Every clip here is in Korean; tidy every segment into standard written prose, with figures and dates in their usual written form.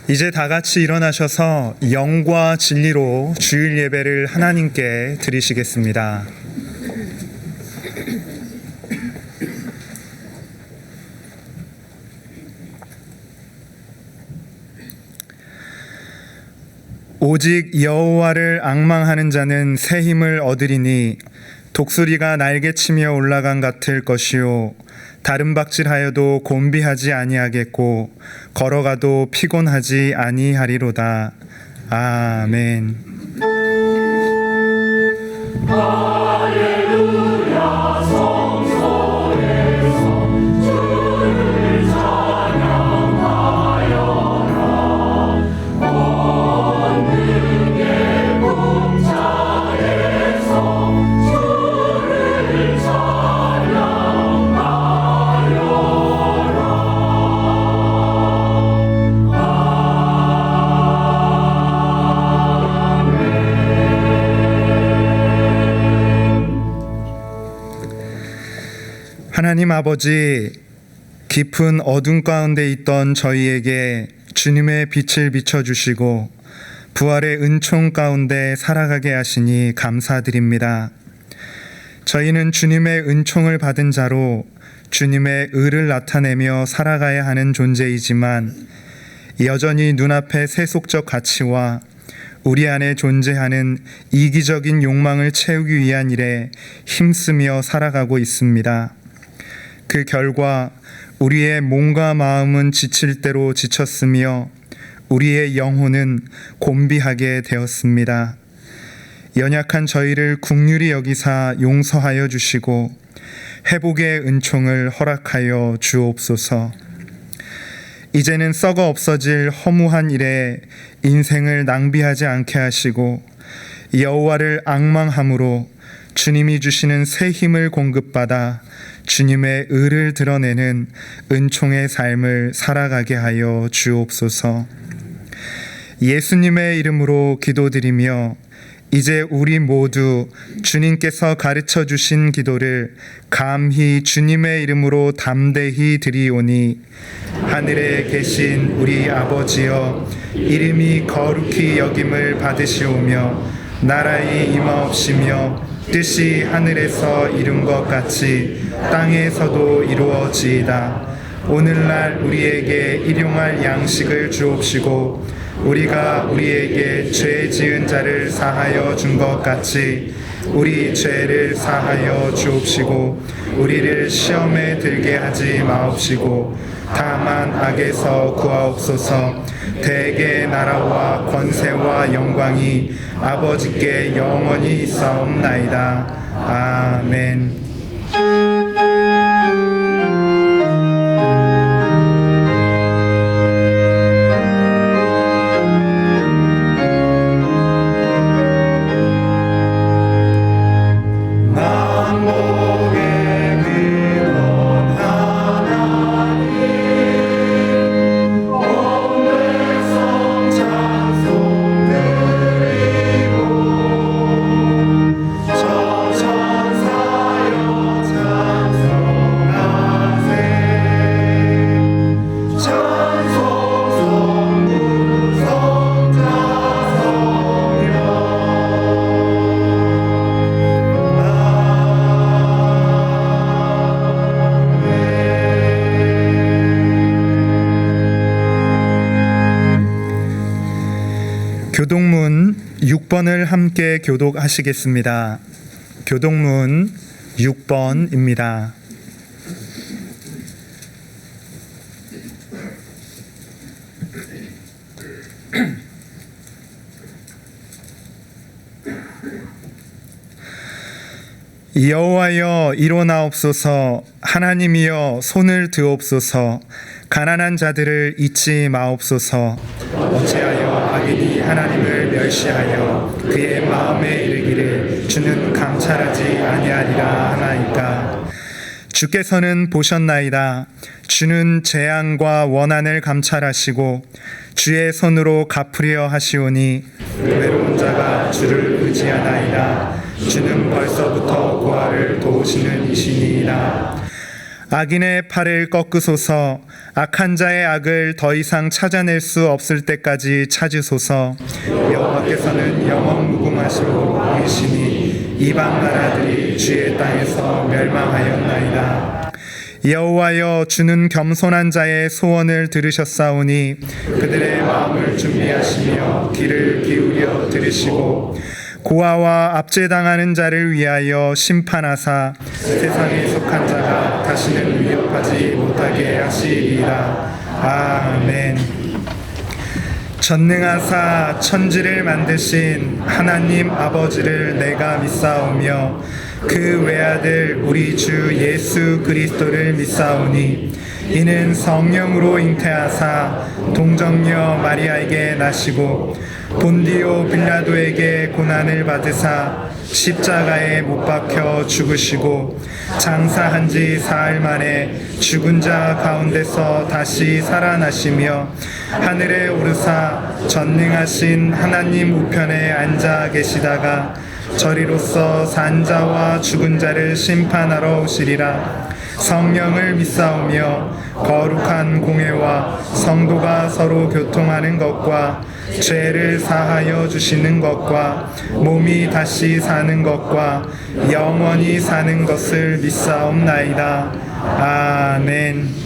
이제 다 같이 일어나셔서 영과 진리로 주일 예배를 하나님께 드리시겠습니다. 오직 여호와를 앙망하는 자는 새 힘을 얻으리니 독수리가 날개치며 올라간 같을 것이요 다른 박질하여도 곤비하지 아니하겠고 걸어가도 피곤하지 아니하리로다. 아멘. 할렐루야. 성소에서 주를 찬양하여라. 권능의 공자에서 주를 하나님 아버지, 깊은 어둠 가운데 있던 저희에게 주님의 빛을 비춰주시고 부활의 은총 가운데 살아가게 하시니 감사드립니다. 저희는 주님의 은총을 받은 자로 주님의 의를 나타내며 살아가야 하는 존재이지만 여전히 눈앞의 세속적 가치와 우리 안에 존재하는 이기적인 욕망을 채우기 위한 일에 힘쓰며 살아가고 있습니다. 그 결과 우리의 몸과 마음은 지칠 대로 지쳤으며 우리의 영혼은 곤비하게 되었습니다. 연약한 저희를 긍휼히 여기사 용서하여 주시고 회복의 은총을 허락하여 주옵소서. 이제는 썩어 없어질 허무한 일에 인생을 낭비하지 않게 하시고 여호와를 앙망함으로 주님이 주시는 새 힘을 공급받아 주님의 의를 드러내는 은총의 삶을 살아가게 하여 주옵소서. 예수님의 이름으로 기도드리며 이제 우리 모두 주님께서 가르쳐 주신 기도를 감히 주님의 이름으로 담대히 드리오니 하늘에 계신 우리 아버지여, 이름이 거룩히 여김을 받으시오며 나라의 임하옵시며 뜻이 하늘에서 이룬 것 같이 땅에서도 이루어지이다. 오늘날 우리에게 일용할 양식을 주옵시고 우리가 우리에게 죄 지은 자를 사하여 준 것 같이 우리 죄를 사하여 주옵시고 우리를 시험에 들게 하지 마옵시고 다만 악에서 구하옵소서. 대개 나라와 권세와 영광이 아버지께 영원히 있사옵나이다. 아멘. 교독문 6번을 함께 교독하시겠습니다. 교독문 6번입니다. 여호와여 일어나옵소서. 하나님이여 손을 드옵소서. 가난한 자들을 잊지 마옵소서. 어찌하여 악인이 하나님을 멸시하여 그의 마음에 이르기를 주는 감찰하지 아니하리라 하나이까. 주께서는 보셨나이다. 주는 재앙과 원한을 감찰하시고 주의 손으로 갚으려 하시오니 외로운 자가 주를 의지하나이다. 주는 벌써부터 고아를 도우시는 이시니이다. 악인의 팔을 꺾으소서. 악한 자의 악을 더 이상 찾아낼 수 없을 때까지 찾으소서. 여호와께서는 영원 무궁하시고 왕이시니 이방 나라들이 주의 땅에서 멸망하였나이다. 여호와여, 주는 겸손한 자의 소원을 들으셨사오니 그들의 마음을 준비하시며 귀를 기울여 들으시고 고아와 압제당하는 자를 위하여 심판하사 세상에 속한 자가 다시는 위협하지 못하게 하시리이다. 아멘. 전능하사 천지를 만드신 하나님 아버지를 내가 믿사오며 그 외아들 우리 주 예수 그리스도를 믿사오니 이는 성령으로 잉태하사 동정녀 마리아에게 나시고 본디오 빌라도에게 고난을 받으사 십자가에 못 박혀 죽으시고 장사한 지 사흘 만에 죽은 자 가운데서 다시 살아나시며 하늘에 오르사 전능하신 하나님 우편에 앉아 계시다가 저리로서 산 자와 죽은 자를 심판하러 오시리라. 성령을 믿사오며 거룩한 공회와 성도가 서로 교통하는 것과 죄를 사하여 주시는 것과 몸이 다시 사는 것과 영원히 사는 것을 믿사옵나이다. 아멘.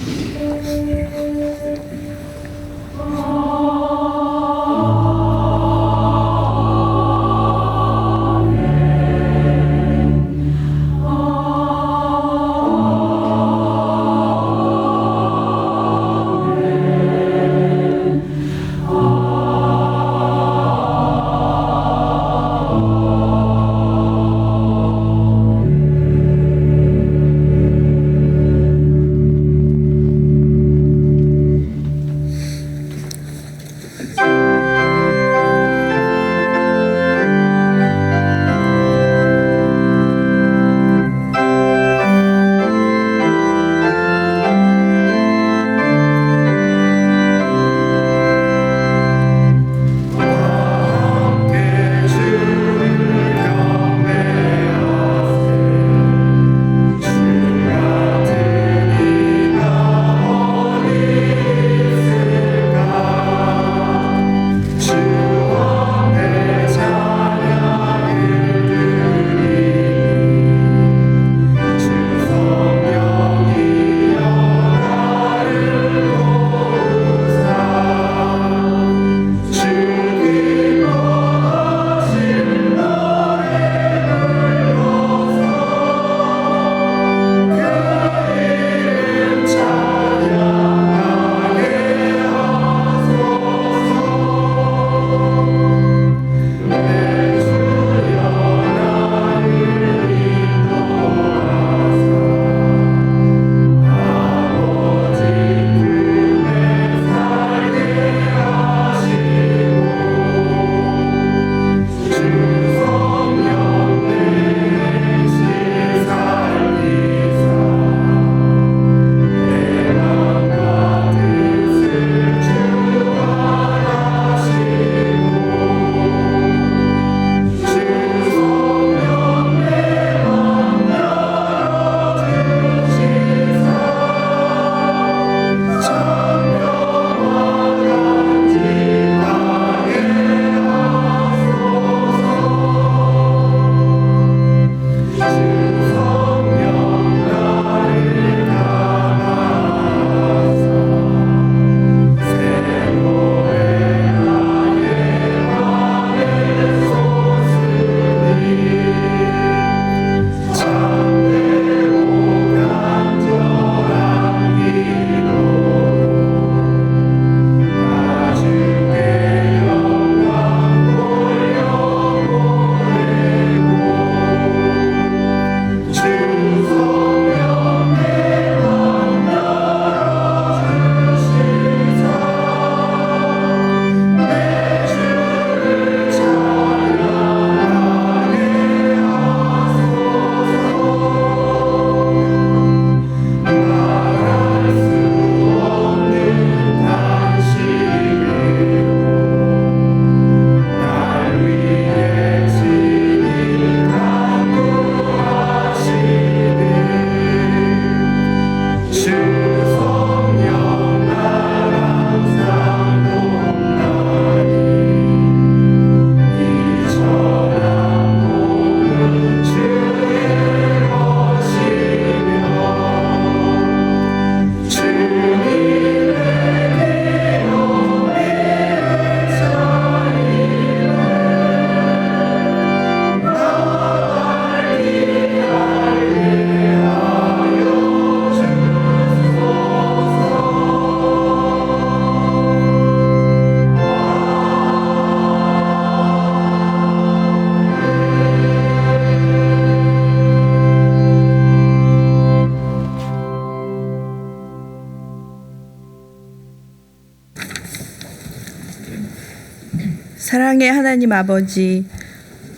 사랑의 하나님 아버지,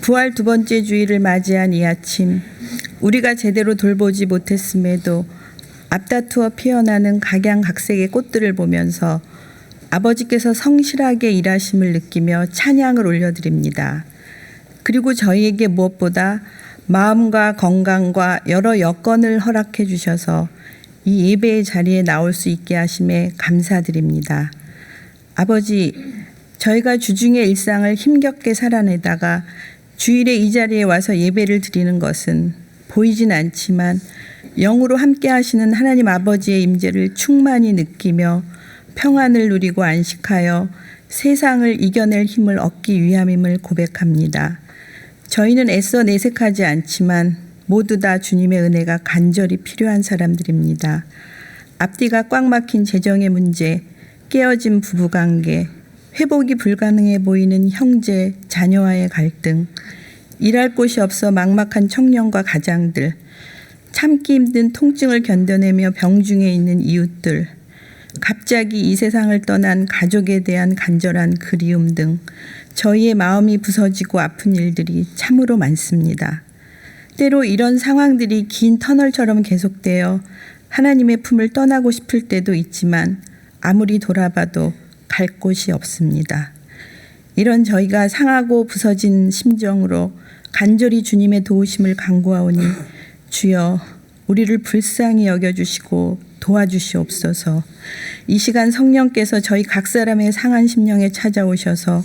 부활 두 번째 주일을 맞이한 이 아침, 우리가 제대로 돌보지 못했음에도 앞다투어 피어나는 각양각색의 꽃들을 보면서 아버지께서 성실하게 일하심을 느끼며 찬양을 올려드립니다. 그리고 저희에게 무엇보다 마음과 건강과 여러 여건을 허락해 주셔서 이 예배의 자리에 나올 수 있게 하심에 감사드립니다. 아버지, 저희가 주중의 일상을 힘겹게 살아내다가 주일에 이 자리에 와서 예배를 드리는 것은 보이진 않지만 영으로 함께 하시는 하나님 아버지의 임재를 충만히 느끼며 평안을 누리고 안식하여 세상을 이겨낼 힘을 얻기 위함임을 고백합니다. 저희는 애써 내색하지 않지만 모두 다 주님의 은혜가 간절히 필요한 사람들입니다. 앞뒤가 꽉 막힌 재정의 문제, 깨어진 부부관계, 회복이 불가능해 보이는 형제, 자녀와의 갈등, 일할 곳이 없어 막막한 청년과 가장들, 참기 힘든 통증을 견뎌내며 병중에 있는 이웃들, 갑자기 이 세상을 떠난 가족에 대한 간절한 그리움 등 저희의 마음이 부서지고 아픈 일들이 참으로 많습니다. 때로 이런 상황들이 긴 터널처럼 계속되어 하나님의 품을 떠나고 싶을 때도 있지만 아무리 돌아봐도 갈 곳이 없습니다. 이런 저희가 상하고 부서진 심정으로 간절히 주님의 도우심을 간구하오니 주여 우리를 불쌍히 여겨주시고 도와주시옵소서. 이 시간 성령께서 저희 각 사람의 상한 심령에 찾아오셔서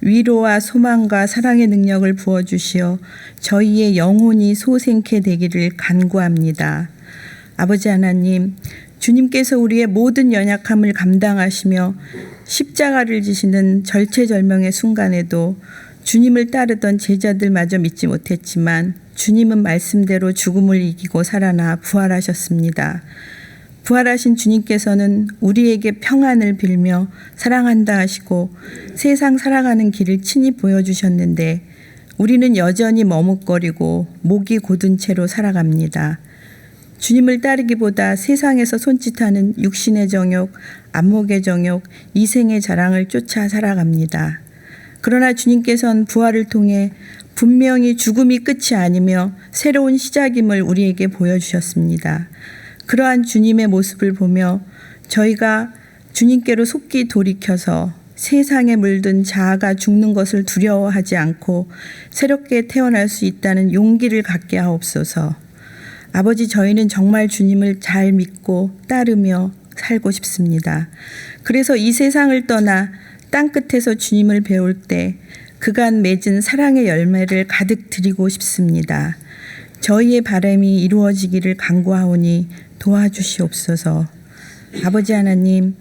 위로와 소망과 사랑의 능력을 부어주시어 저희의 영혼이 소생케 되기를 간구합니다. 아버지 하나님, 주님께서 우리의 모든 연약함을 감당하시며 십자가를 지시는 절체절명의 순간에도 주님을 따르던 제자들마저 믿지 못했지만 주님은 말씀대로 죽음을 이기고 살아나 부활하셨습니다. 부활하신 주님께서는 우리에게 평안을 빌며 사랑한다 하시고 세상 살아가는 길을 친히 보여주셨는데 우리는 여전히 머뭇거리고 목이 곧은 채로 살아갑니다. 주님을 따르기보다 세상에서 손짓하는 육신의 정욕, 안목의 정욕, 이생의 자랑을 쫓아 살아갑니다. 그러나 주님께서는 부활을 통해 분명히 죽음이 끝이 아니며 새로운 시작임을 우리에게 보여주셨습니다. 그러한 주님의 모습을 보며 저희가 주님께로 속기 돌이켜서 세상에 물든 자아가 죽는 것을 두려워하지 않고 새롭게 태어날 수 있다는 용기를 갖게 하옵소서. 아버지, 저희는 정말 주님을 잘 믿고 따르며 살고 싶습니다. 그래서 이 세상을 떠나 땅끝에서 주님을 배울 때 그간 맺은 사랑의 열매를 가득 드리고 싶습니다. 저희의 바람이 이루어지기를 간구하오니 도와주시옵소서. 아버지 하나님,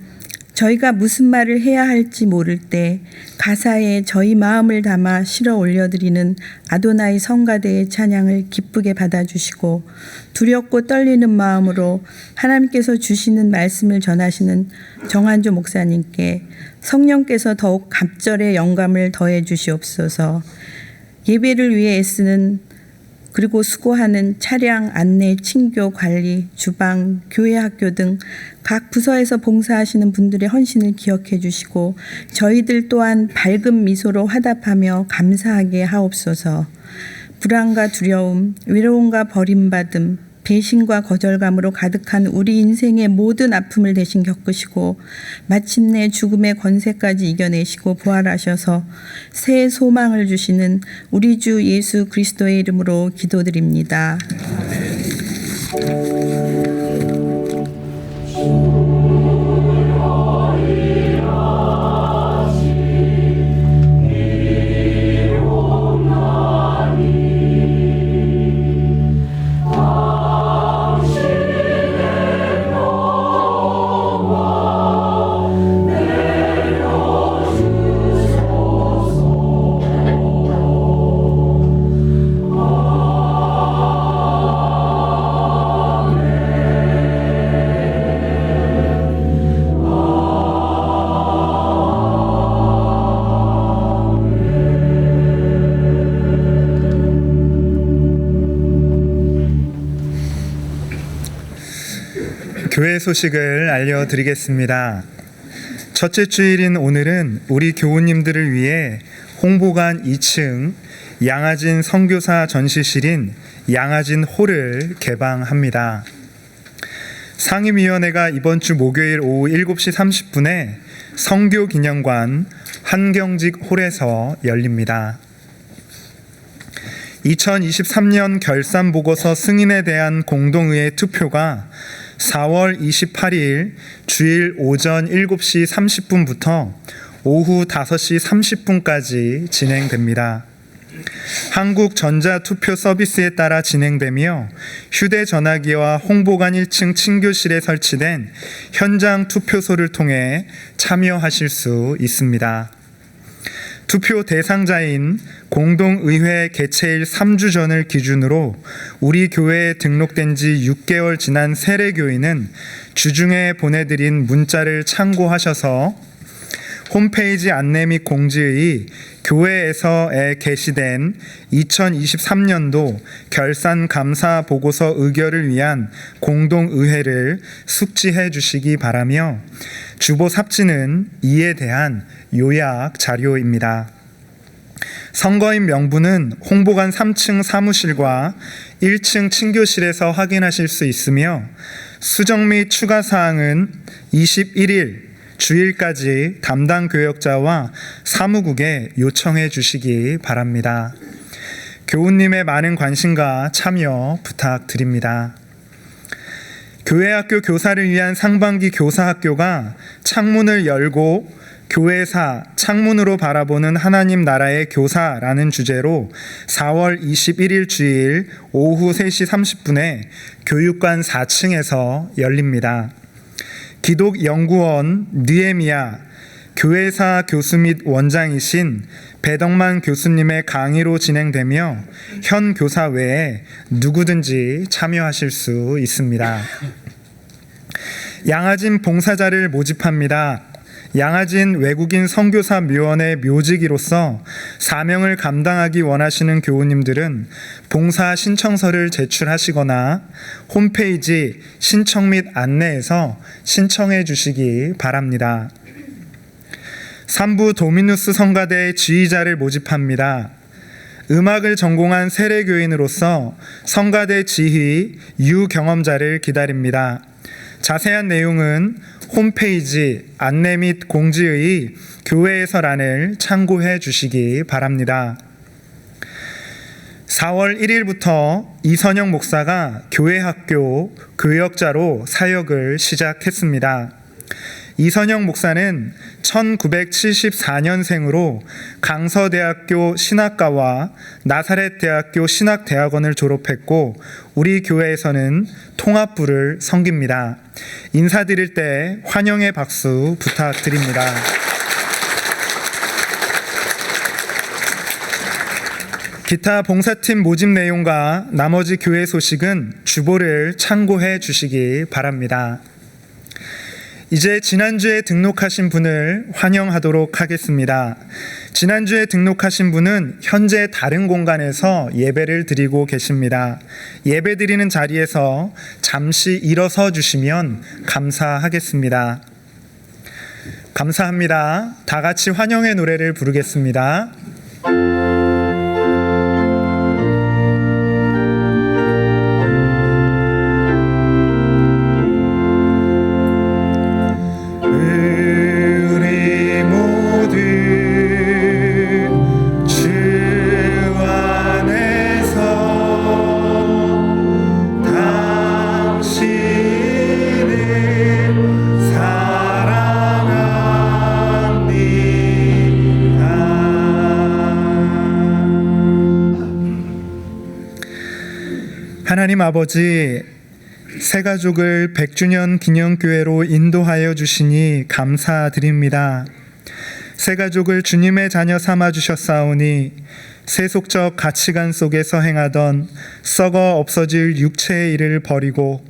저희가 무슨 말을 해야 할지 모를 때 가사에 저희 마음을 담아 실어 올려드리는 아도나이 성가대의 찬양을 기쁘게 받아주시고 두렵고 떨리는 마음으로 하나님께서 주시는 말씀을 전하시는 정한조 목사님께 성령께서 더욱 갑절의 영감을 더해 주시옵소서. 예배를 위해 애쓰는 그리고 수고하는 차량, 안내, 친교, 관리, 주방, 교회, 학교 등 각 부서에서 봉사하시는 분들의 헌신을 기억해 주시고 저희들 또한 밝은 미소로 화답하며 감사하게 하옵소서. 불안과 두려움, 외로움과 버림받음, 배신과 거절감으로 가득한 우리 인생의 모든 아픔을 대신 겪으시고 마침내 죽음의 권세까지 이겨내시고 부활하셔서 새 소망을 주시는 우리 주 예수 그리스도의 이름으로 기도드립니다. 교회 소식을 알려드리겠습니다. 첫째 주일인 오늘은 우리 교우님들을 위해 홍보관 2층 양아진 선교사 전시실인 양아진 홀을 개방합니다. 상임위원회가 이번 주 목요일 오후 7시 30분에 성교기념관 한경직 홀에서 열립니다. 2023년 결산보고서 승인에 대한 공동의회 투표가 4월 28일 주일 오전 7시 30분부터 오후 5시 30분까지 진행됩니다. 한국전자투표 서비스에 따라 진행되며 휴대전화기와 홍보관 1층 친교실에 설치된 현장 투표소를 통해 참여하실 수 있습니다. 투표 대상자인 공동의회 개최일 3주 전을 기준으로 우리 교회에 등록된 지 6개월 지난 세례교인은 주중에 보내드린 문자를 참고하셔서 홈페이지 안내 및 공지의 교회에서에 게시된 2023년도 결산 감사 보고서 의결을 위한 공동의회를 숙지해 주시기 바라며 주보 삽지는 이에 대한 요약 자료입니다. 선거인 명부는 홍보관 3층 사무실과 1층 친교실에서 확인하실 수 있으며 수정 및 추가 사항은 21일 주일까지 담당 교역자와 사무국에 요청해 주시기 바랍니다. 교우님의 많은 관심과 참여 부탁드립니다. 교회학교 교사를 위한 상반기 교사학교가 창문을 열고 교회사 창문으로 바라보는 하나님 나라의 교사라는 주제로 4월 21일 주일 오후 3시 30분에 교육관 4층에서 열립니다. 기독연구원 느헤미야 교회사 교수 및 원장이신 배덕만 교수님의 강의로 진행되며 현 교사 외에 누구든지 참여하실 수 있습니다. 양아진 봉사자를 모집합니다. 양아진 외국인 선교사 묘원의 묘지기로서 사명을 감당하기 원하시는 교우님들은 봉사 신청서를 제출하시거나 홈페이지 신청 및 안내에서 신청해 주시기 바랍니다. 삼부 도미누스 성가대의 지휘자를 모집합니다. 음악을 전공한 세례교인으로서 성가대 지휘 유경험자를 기다립니다. 자세한 내용은 홈페이지 안내 및 공지의 교회에서란을 참고해 주시기 바랍니다. 4월 1일부터 이선영 목사가 교회학교 교역자로 사역을 시작했습니다. 이선영 목사는 1974년생으로 강서대학교 신학과와 나사렛대학교 신학대학원을 졸업했고 우리 교회에서는 통합부를 섬깁니다. 인사드릴 때 환영의 박수 부탁드립니다. 기타 봉사팀 모집 내용과 나머지 교회 소식은 주보를 참고해 주시기 바랍니다. 이제 지난주에 등록하신 분을 환영하도록 하겠습니다. 지난주에 등록하신 분은 현재 다른 공간에서 예배를 드리고 계십니다. 예배 드리는 자리에서 잠시 일어서 주시면 감사하겠습니다. 감사합니다. 다 같이 환영의 노래를 부르겠습니다. 하나님 아버지, 새가족을 100주년 기념교회로 인도하여 주시니 감사드립니다. 새가족을 주님의 자녀 삼아 주셨사오니 세속적 가치관 속에서 행하던 썩어 없어질 육체의 일을 버리고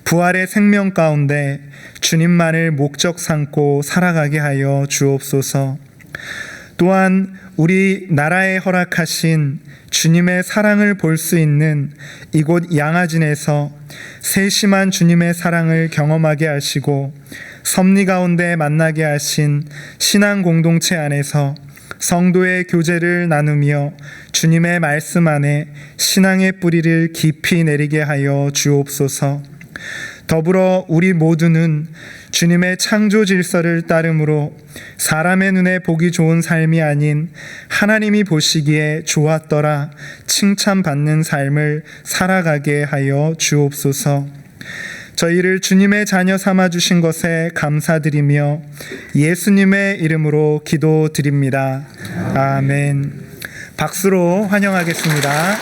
부활의 생명 가운데 주님만을 목적 삼고 살아가게 하여 주옵소서. 또한 우리 나라에 허락하신 주님의 사랑을 볼 수 있는 이곳 양화진에서 세심한 주님의 사랑을 경험하게 하시고 섭리 가운데 만나게 하신 신앙 공동체 안에서 성도의 교제를 나누며 주님의 말씀 안에 신앙의 뿌리를 깊이 내리게 하여 주옵소서. 더불어 우리 모두는 주님의 창조 질서를 따름으로 사람의 눈에 보기 좋은 삶이 아닌 하나님이 보시기에 좋았더라 칭찬받는 삶을 살아가게 하여 주옵소서. 저희를 주님의 자녀 삼아 주신 것에 감사드리며 예수님의 이름으로 기도드립니다. 아멘. 박수로 환영하겠습니다.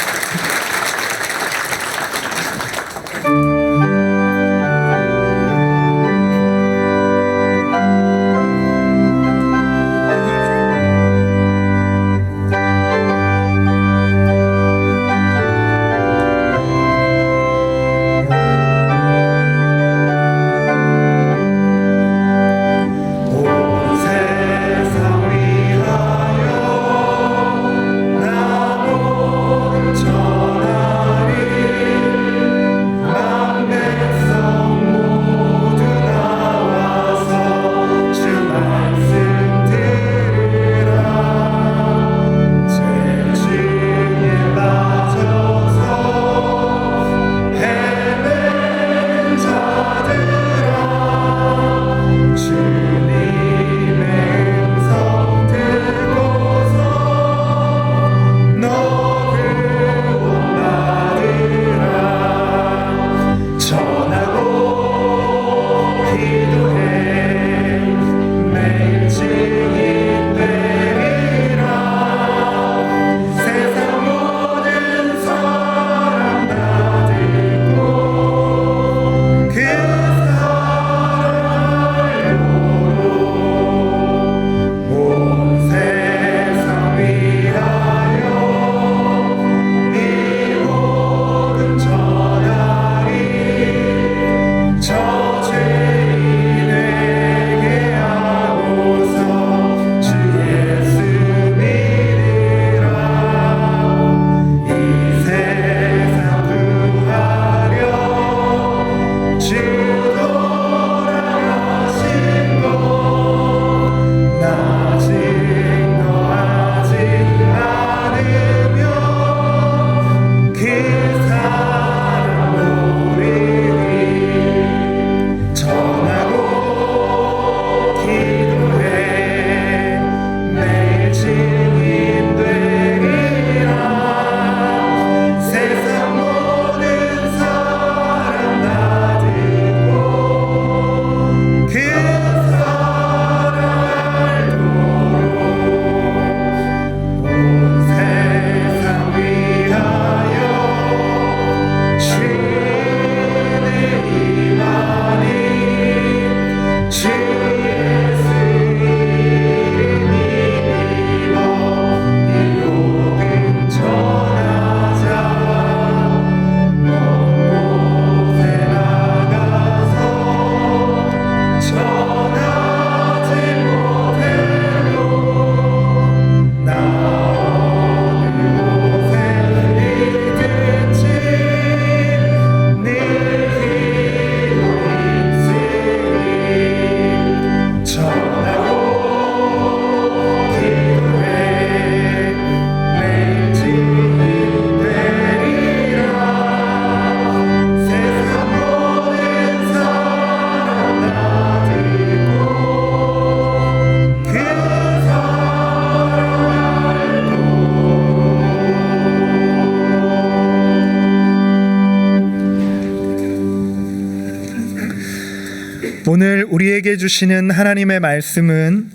오늘 우리에게 주시는 하나님의 말씀은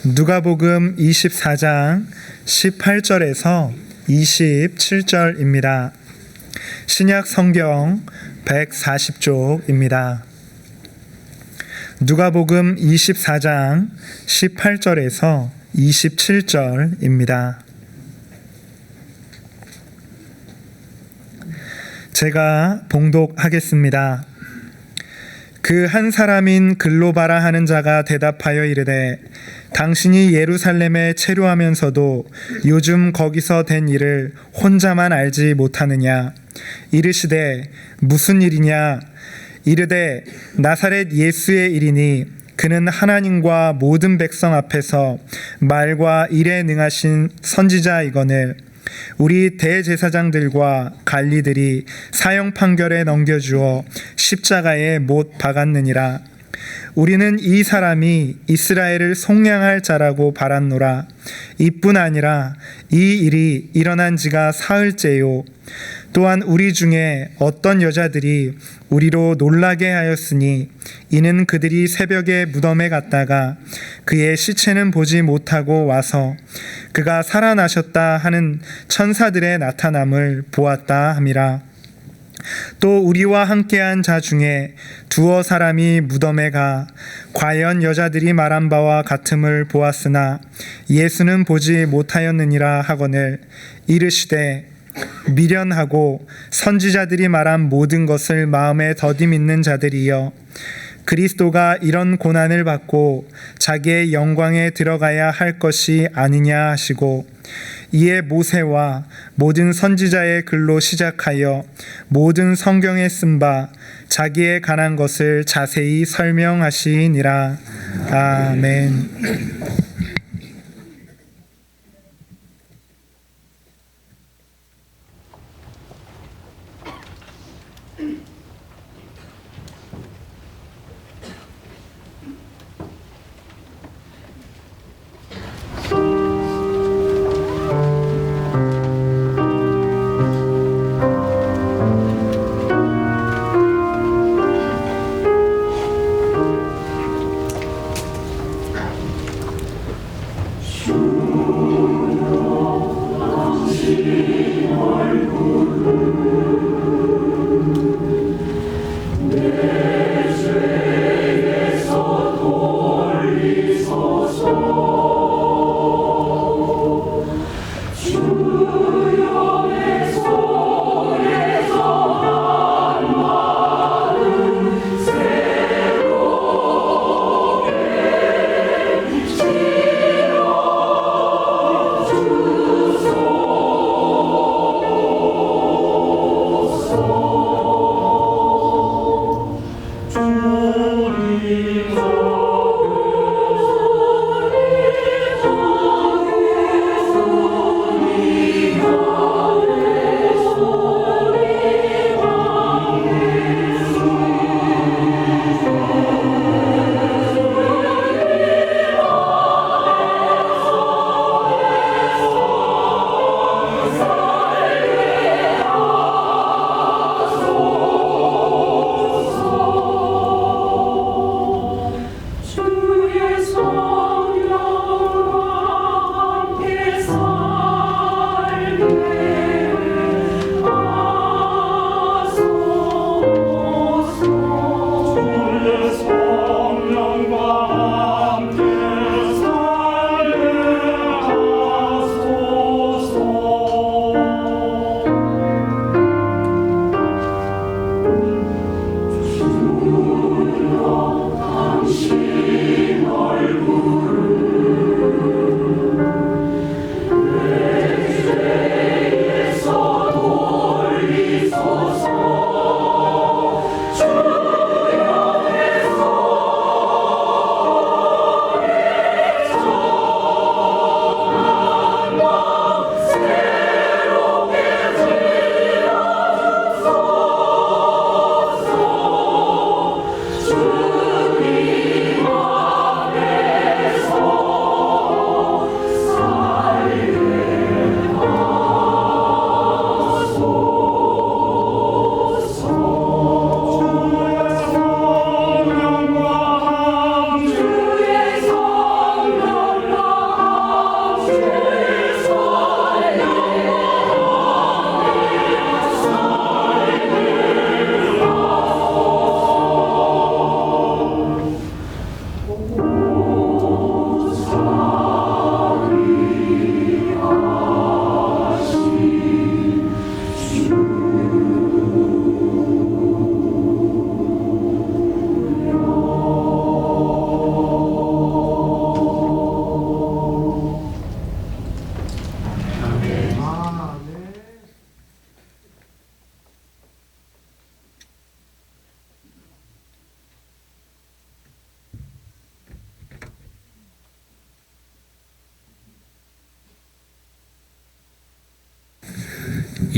누가복음 24장 18절에서 27절입니다. 신약 성경 140쪽입니다. 누가복음 24장 18절에서 27절입니다. 제가 봉독하겠습니다. 그 한 사람인 글로바라 하는 자가 대답하여 이르되 당신이 예루살렘에 체류하면서도 요즘 거기서 된 일을 혼자만 알지 못하느냐. 이르시되 무슨 일이냐. 이르되 나사렛 예수의 일이니 그는 하나님과 모든 백성 앞에서 말과 일에 능하신 선지자이거늘 우리 대제사장들과 관리들이 사형 판결에 넘겨주어 십자가에 못 박았느니라. 우리는 이 사람이 이스라엘을 속량할 자라고 바랐노라. 이뿐 아니라 이 일이 일어난 지가 사흘째요. 또한 우리 중에 어떤 여자들이 우리로 놀라게 하였으니 이는 그들이 새벽에 무덤에 갔다가 그의 시체는 보지 못하고 와서 그가 살아나셨다 하는 천사들의 나타남을 보았다 함이라. 또 우리와 함께한 자 중에 두어 사람이 무덤에 가 과연 여자들이 말한 바와 같음을 보았으나 예수는 보지 못하였느니라 하거늘 이르시되 미련하고 선지자들이 말한 모든 것을 마음에 더디 믿는 자들이여 그리스도가 이런 고난을 받고 자기의 영광에 들어가야 할 것이 아니냐 하시고 이에 모세와 모든 선지자의 글로 시작하여 모든 성경에 쓴 바 자기에 관한 것을 자세히 설명하시니라. 아멘.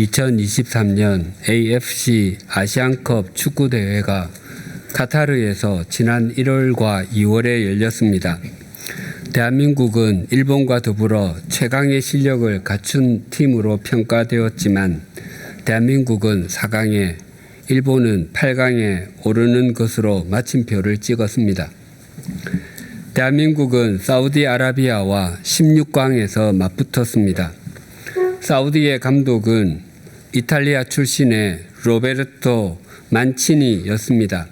2023년 AFC 아시안컵 축구대회가 카타르에서 지난 1월과 2월에 열렸습니다. 대한민국은 일본과 더불어 최강의 실력을 갖춘 팀으로 평가되었지만 대한민국은 4강에, 일본은 8강에 오르는 것으로 마침표를 찍었습니다. 대한민국은 사우디아라비아와 16강에서 맞붙었습니다. 사우디의 감독은 이탈리아 출신의 로베르토 만치니였습니다.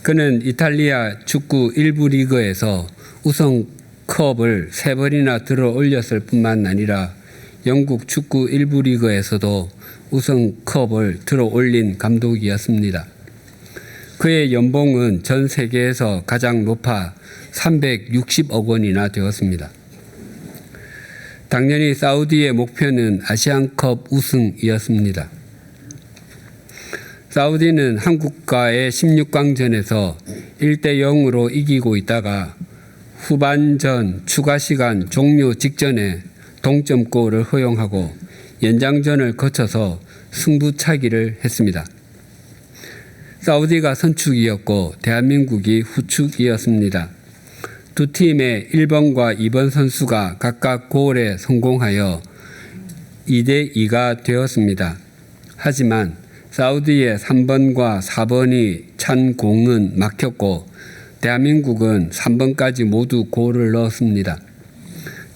그는 이탈리아 축구 1부 리그에서 우승컵을 3번이나 들어 올렸을 뿐만 아니라 영국 축구 1부 리그에서도 우승컵을 들어 올린 감독이었습니다. 그의 연봉은 전 세계에서 가장 높아 360억 원이나 되었습니다. 당연히 사우디의 목표는 아시안컵 우승이었습니다. 사우디는 한국과의 16강전에서 1대0으로 이기고 있다가 후반전 추가 시간 종료 직전에 동점골을 허용하고 연장전을 거쳐서 승부차기를 했습니다. 사우디가 선축이었고 대한민국이 후축이었습니다. 두 팀의 1번과 2번 선수가 각각 골에 성공하여 2대2가 되었습니다. 하지만 사우디의 3번과 4번이 찬 공은 막혔고 대한민국은 3번까지 모두 골을 넣었습니다.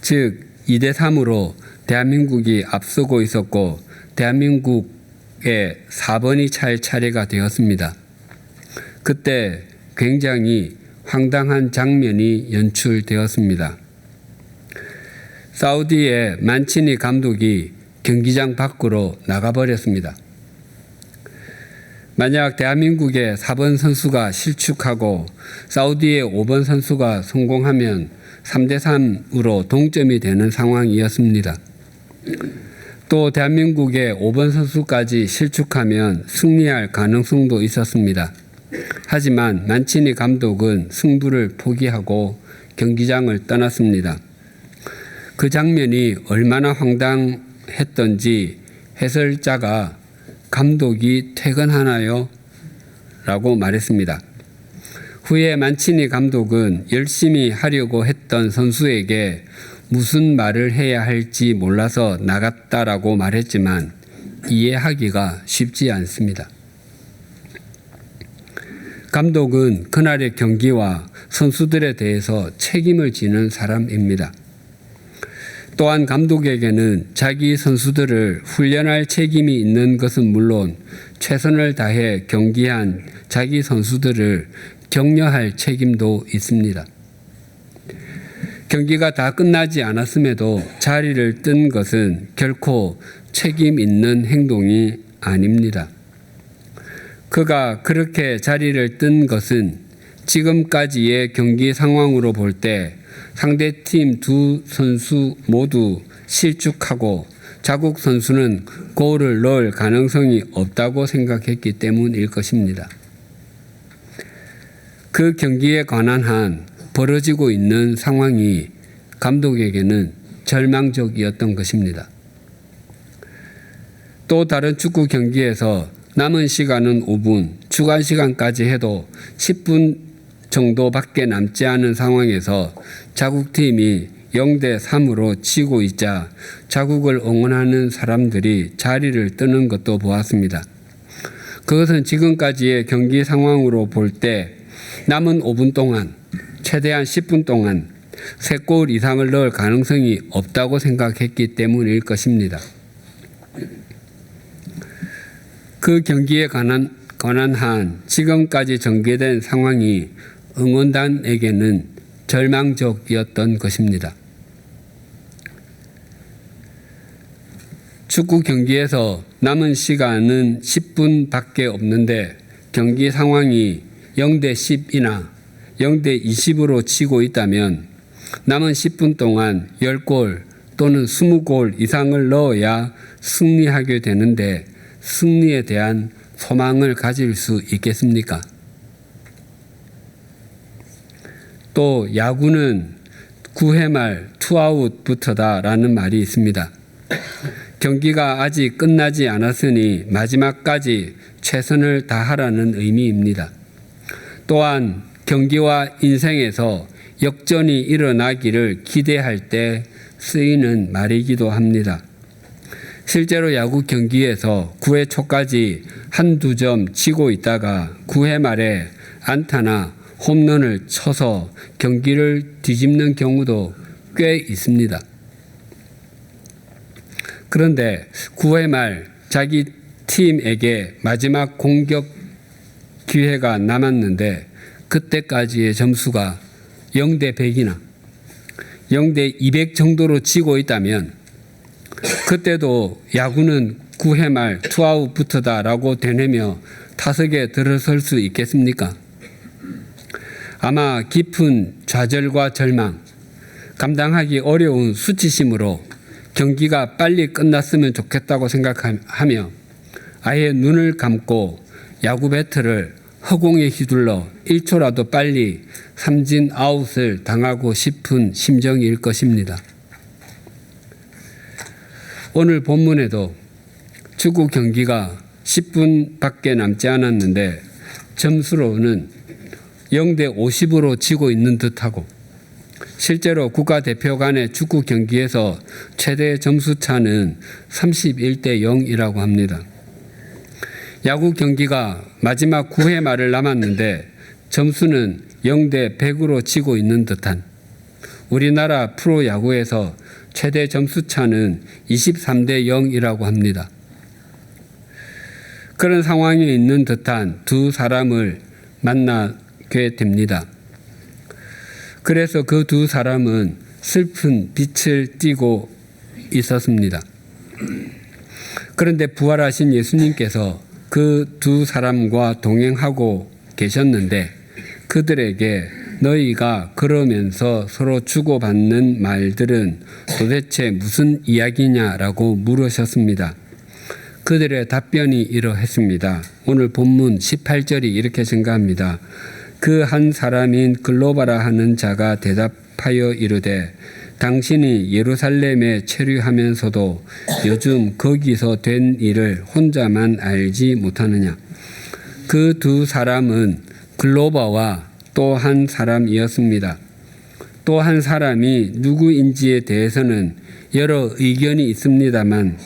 즉 2대3으로 대한민국이 앞서고 있었고 대한민국의 4번이 찰 차례가 되었습니다. 그때 굉장히 황당한 장면이 연출되었습니다. 사우디의 만치니 감독이 경기장 밖으로 나가버렸습니다. 만약 대한민국의 4번 선수가 실축하고 사우디의 5번 선수가 성공하면 3대3으로 동점이 되는 상황이었습니다. 또 대한민국의 5번 선수까지 실축하면 승리할 가능성도 있었습니다. 하지만 만치니 감독은 승부를 포기하고 경기장을 떠났습니다. 그 장면이 얼마나 황당했던지 해설자가 감독이 퇴근하나요? 라고 말했습니다. 후에 만치니 감독은 열심히 하려고 했던 선수에게 무슨 말을 해야 할지 몰라서 나갔다라고 말했지만 이해하기가 쉽지 않습니다. 감독은 그날의 경기와 선수들에 대해서 책임을 지는 사람입니다. 또한 감독에게는 자기 선수들을 훈련할 책임이 있는 것은 물론 최선을 다해 경기한 자기 선수들을 격려할 책임도 있습니다. 경기가 다 끝나지 않았음에도 자리를 뜬 것은 결코 책임 있는 행동이 아닙니다. 그가 그렇게 자리를 뜬 것은 지금까지의 경기 상황으로 볼 때 상대팀 두 선수 모두 실축하고 자국 선수는 골을 넣을 가능성이 없다고 생각했기 때문일 것입니다. 그 경기에 관한 한 벌어지고 있는 상황이 감독에게는 절망적이었던 것입니다. 또 다른 축구 경기에서 남은 시간은 5분, 추가 시간까지 해도 10분 정도밖에 남지 않은 상황에서 자국팀이 0대3으로 치고 있자 자국을 응원하는 사람들이 자리를 뜨는 것도 보았습니다. 그것은 지금까지의 경기 상황으로 볼 때 남은 5분 동안, 최대한 10분 동안 3골 이상을 넣을 가능성이 없다고 생각했기 때문일 것입니다. 그 경기에 관한 한 지금까지 전개된 상황이 응원단에게는 절망적이었던 것입니다. 축구 경기에서 남은 시간은 10분밖에 없는데 경기 상황이 0대10이나 0대20으로 치고 있다면 남은 10분 동안 10골 또는 20골 이상을 넣어야 승리하게 되는데 승리에 대한 소망을 가질 수 있겠습니까? 또 야구는 9회 말 투아웃부터다라는 말이 있습니다. 경기가 아직 끝나지 않았으니 마지막까지 최선을 다하라는 의미입니다. 또한 경기와 인생에서 역전이 일어나기를 기대할 때 쓰이는 말이기도 합니다. 실제로 야구 경기에서 9회 초까지 한두 점 치고 있다가 9회 말에 안타나 홈런을 쳐서 경기를 뒤집는 경우도 꽤 있습니다. 그런데 9회 말 자기 팀에게 마지막 공격 기회가 남았는데 그때까지의 점수가 0대 100이나 0대 200 정도로 지고 있다면 그때도 야구는 9회 말 투아웃부터다라고 되뇌며 타석에 들어설 수 있겠습니까? 아마 깊은 좌절과 절망, 감당하기 어려운 수치심으로 경기가 빨리 끝났으면 좋겠다고 생각하며 아예 눈을 감고 야구 배트를 허공에 휘둘러 1초라도 빨리 삼진 아웃을 당하고 싶은 심정일 것입니다. 오늘 본문에도 축구 경기가 10분밖에 남지 않았는데 점수로는 0대 50으로 지고 있는 듯하고 실제로 국가대표 간의 축구 경기에서 최대 점수 차는 31대 0이라고 합니다. 야구 경기가 마지막 9회 말을 남았는데 점수는 0대 100으로 지고 있는 듯한 우리나라 프로야구에서 최대 점수 차는 23대 0이라고 합니다. 그런 상황에 있는 듯한 두 사람을 만나게 됩니다. 그래서 그 두 사람은 슬픈 빛을 띠고 있었습니다. 그런데 부활하신 예수님께서 그 두 사람과 동행하고 계셨는데 그들에게 너희가 그러면서 서로 주고받는 말들은 도대체 무슨 이야기냐라고 물으셨습니다. 그들의 답변이 이러했습니다. 오늘 본문 18절이 이렇게 증가합니다. 그 한 사람인 글로바라 하는 자가 대답하여 이르되 당신이 예루살렘에 체류하면서도 요즘 거기서 된 일을 혼자만 알지 못하느냐. 그 두 사람은 글로바와 또 한 사람이었습니다. 또 한 사람이 누구인지에 대해서는 여러 의견이 있습니다만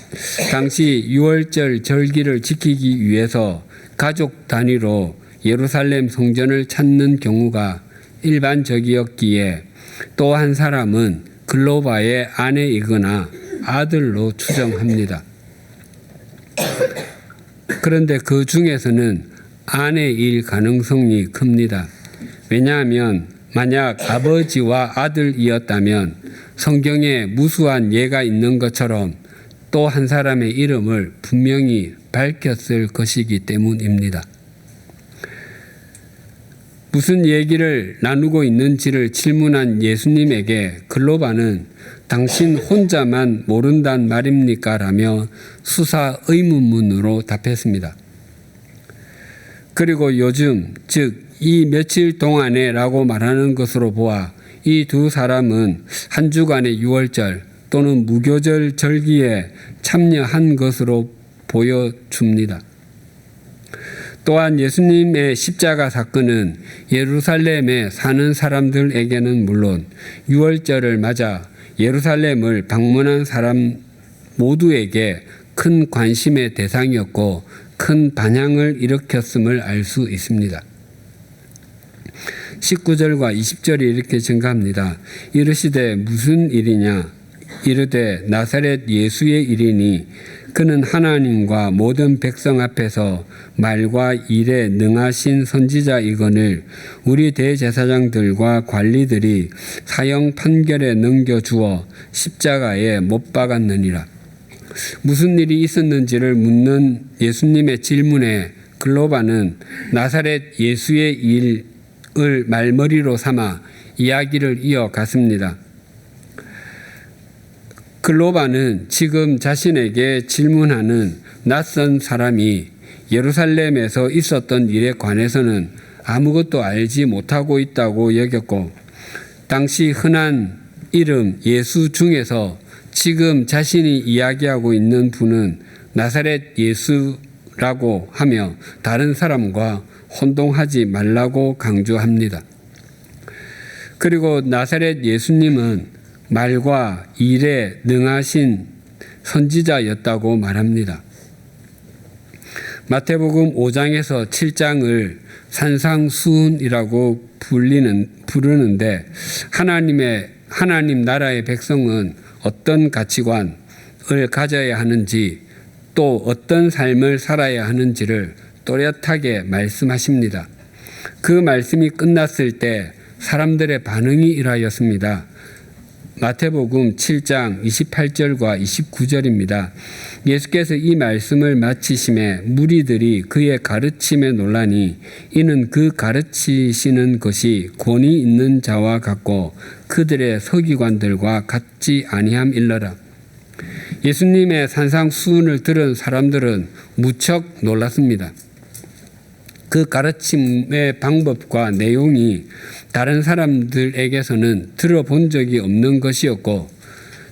당시 6월절 절기를 지키기 위해서 가족 단위로 예루살렘 성전을 찾는 경우가 일반적이었기에 또 한 사람은 글로바의 아내이거나 아들로 추정합니다. 그런데 그 중에서는 아내일 가능성이 큽니다. 왜냐하면 만약 아버지와 아들이었다면 성경에 무수한 예가 있는 것처럼 또 한 사람의 이름을 분명히 밝혔을 것이기 때문입니다. 무슨 얘기를 나누고 있는지를 질문한 예수님에게 글로바는 당신 혼자만 모른단 말입니까? 라며 수사 의문문으로 답했습니다. 그리고 요즘 즉 이 며칠 동안에 라고 말하는 것으로 보아 이 두 사람은 한 주간의 6월절 또는 무교절 절기에 참여한 것으로 보여줍니다. 또한 예수님의 십자가 사건은 예루살렘에 사는 사람들에게는 물론 6월절을 맞아 예루살렘을 방문한 사람 모두에게 큰 관심의 대상이었고 큰 반향을 일으켰음을 알 수 있습니다. 19절과 20절이 이렇게 증가합니다. 이르시되 무슨 일이냐? 이르되 나사렛 예수의 일이니 그는 하나님과 모든 백성 앞에서 말과 일에 능하신 선지자이거늘 우리 대제사장들과 관리들이 사형 판결에 넘겨주어 십자가에 못 박았느니라. 무슨 일이 있었는지를 묻는 예수님의 질문에 글로바는 나사렛 예수의 일을 말머리로 삼아 이야기를 이어갔습니다. 글로바는 지금 자신에게 질문하는 낯선 사람이 예루살렘에서 있었던 일에 관해서는 아무것도 알지 못하고 있다고 여겼고 당시 흔한 이름 예수 중에서 지금 자신이 이야기하고 있는 분은 나사렛 예수라고 하며 다른 사람과 혼동하지 말라고 강조합니다. 그리고 나사렛 예수님은 말과 일에 능하신 선지자였다고 말합니다. 마태복음 5장에서 7장을 산상수훈이라고 부르는데 하나님 나라의 백성은 어떤 가치관을 가져야 하는지 또 어떤 삶을 살아야 하는지를 또렷하게 말씀하십니다. 그 말씀이 끝났을 때 사람들의 반응이 이러하였습니다. 마태복음 7장 28절과 29절입니다. 예수께서 이 말씀을 마치심에 무리들이 그의 가르침에 놀라니 이는 그 가르치시는 것이 권위 있는 자와 같고 그들의 서기관들과 같지 아니함일러라. 예수님의 산상수훈을 들은 사람들은 무척 놀랐습니다. 그 가르침의 방법과 내용이 다른 사람들에게서는 들어본 적이 없는 것이었고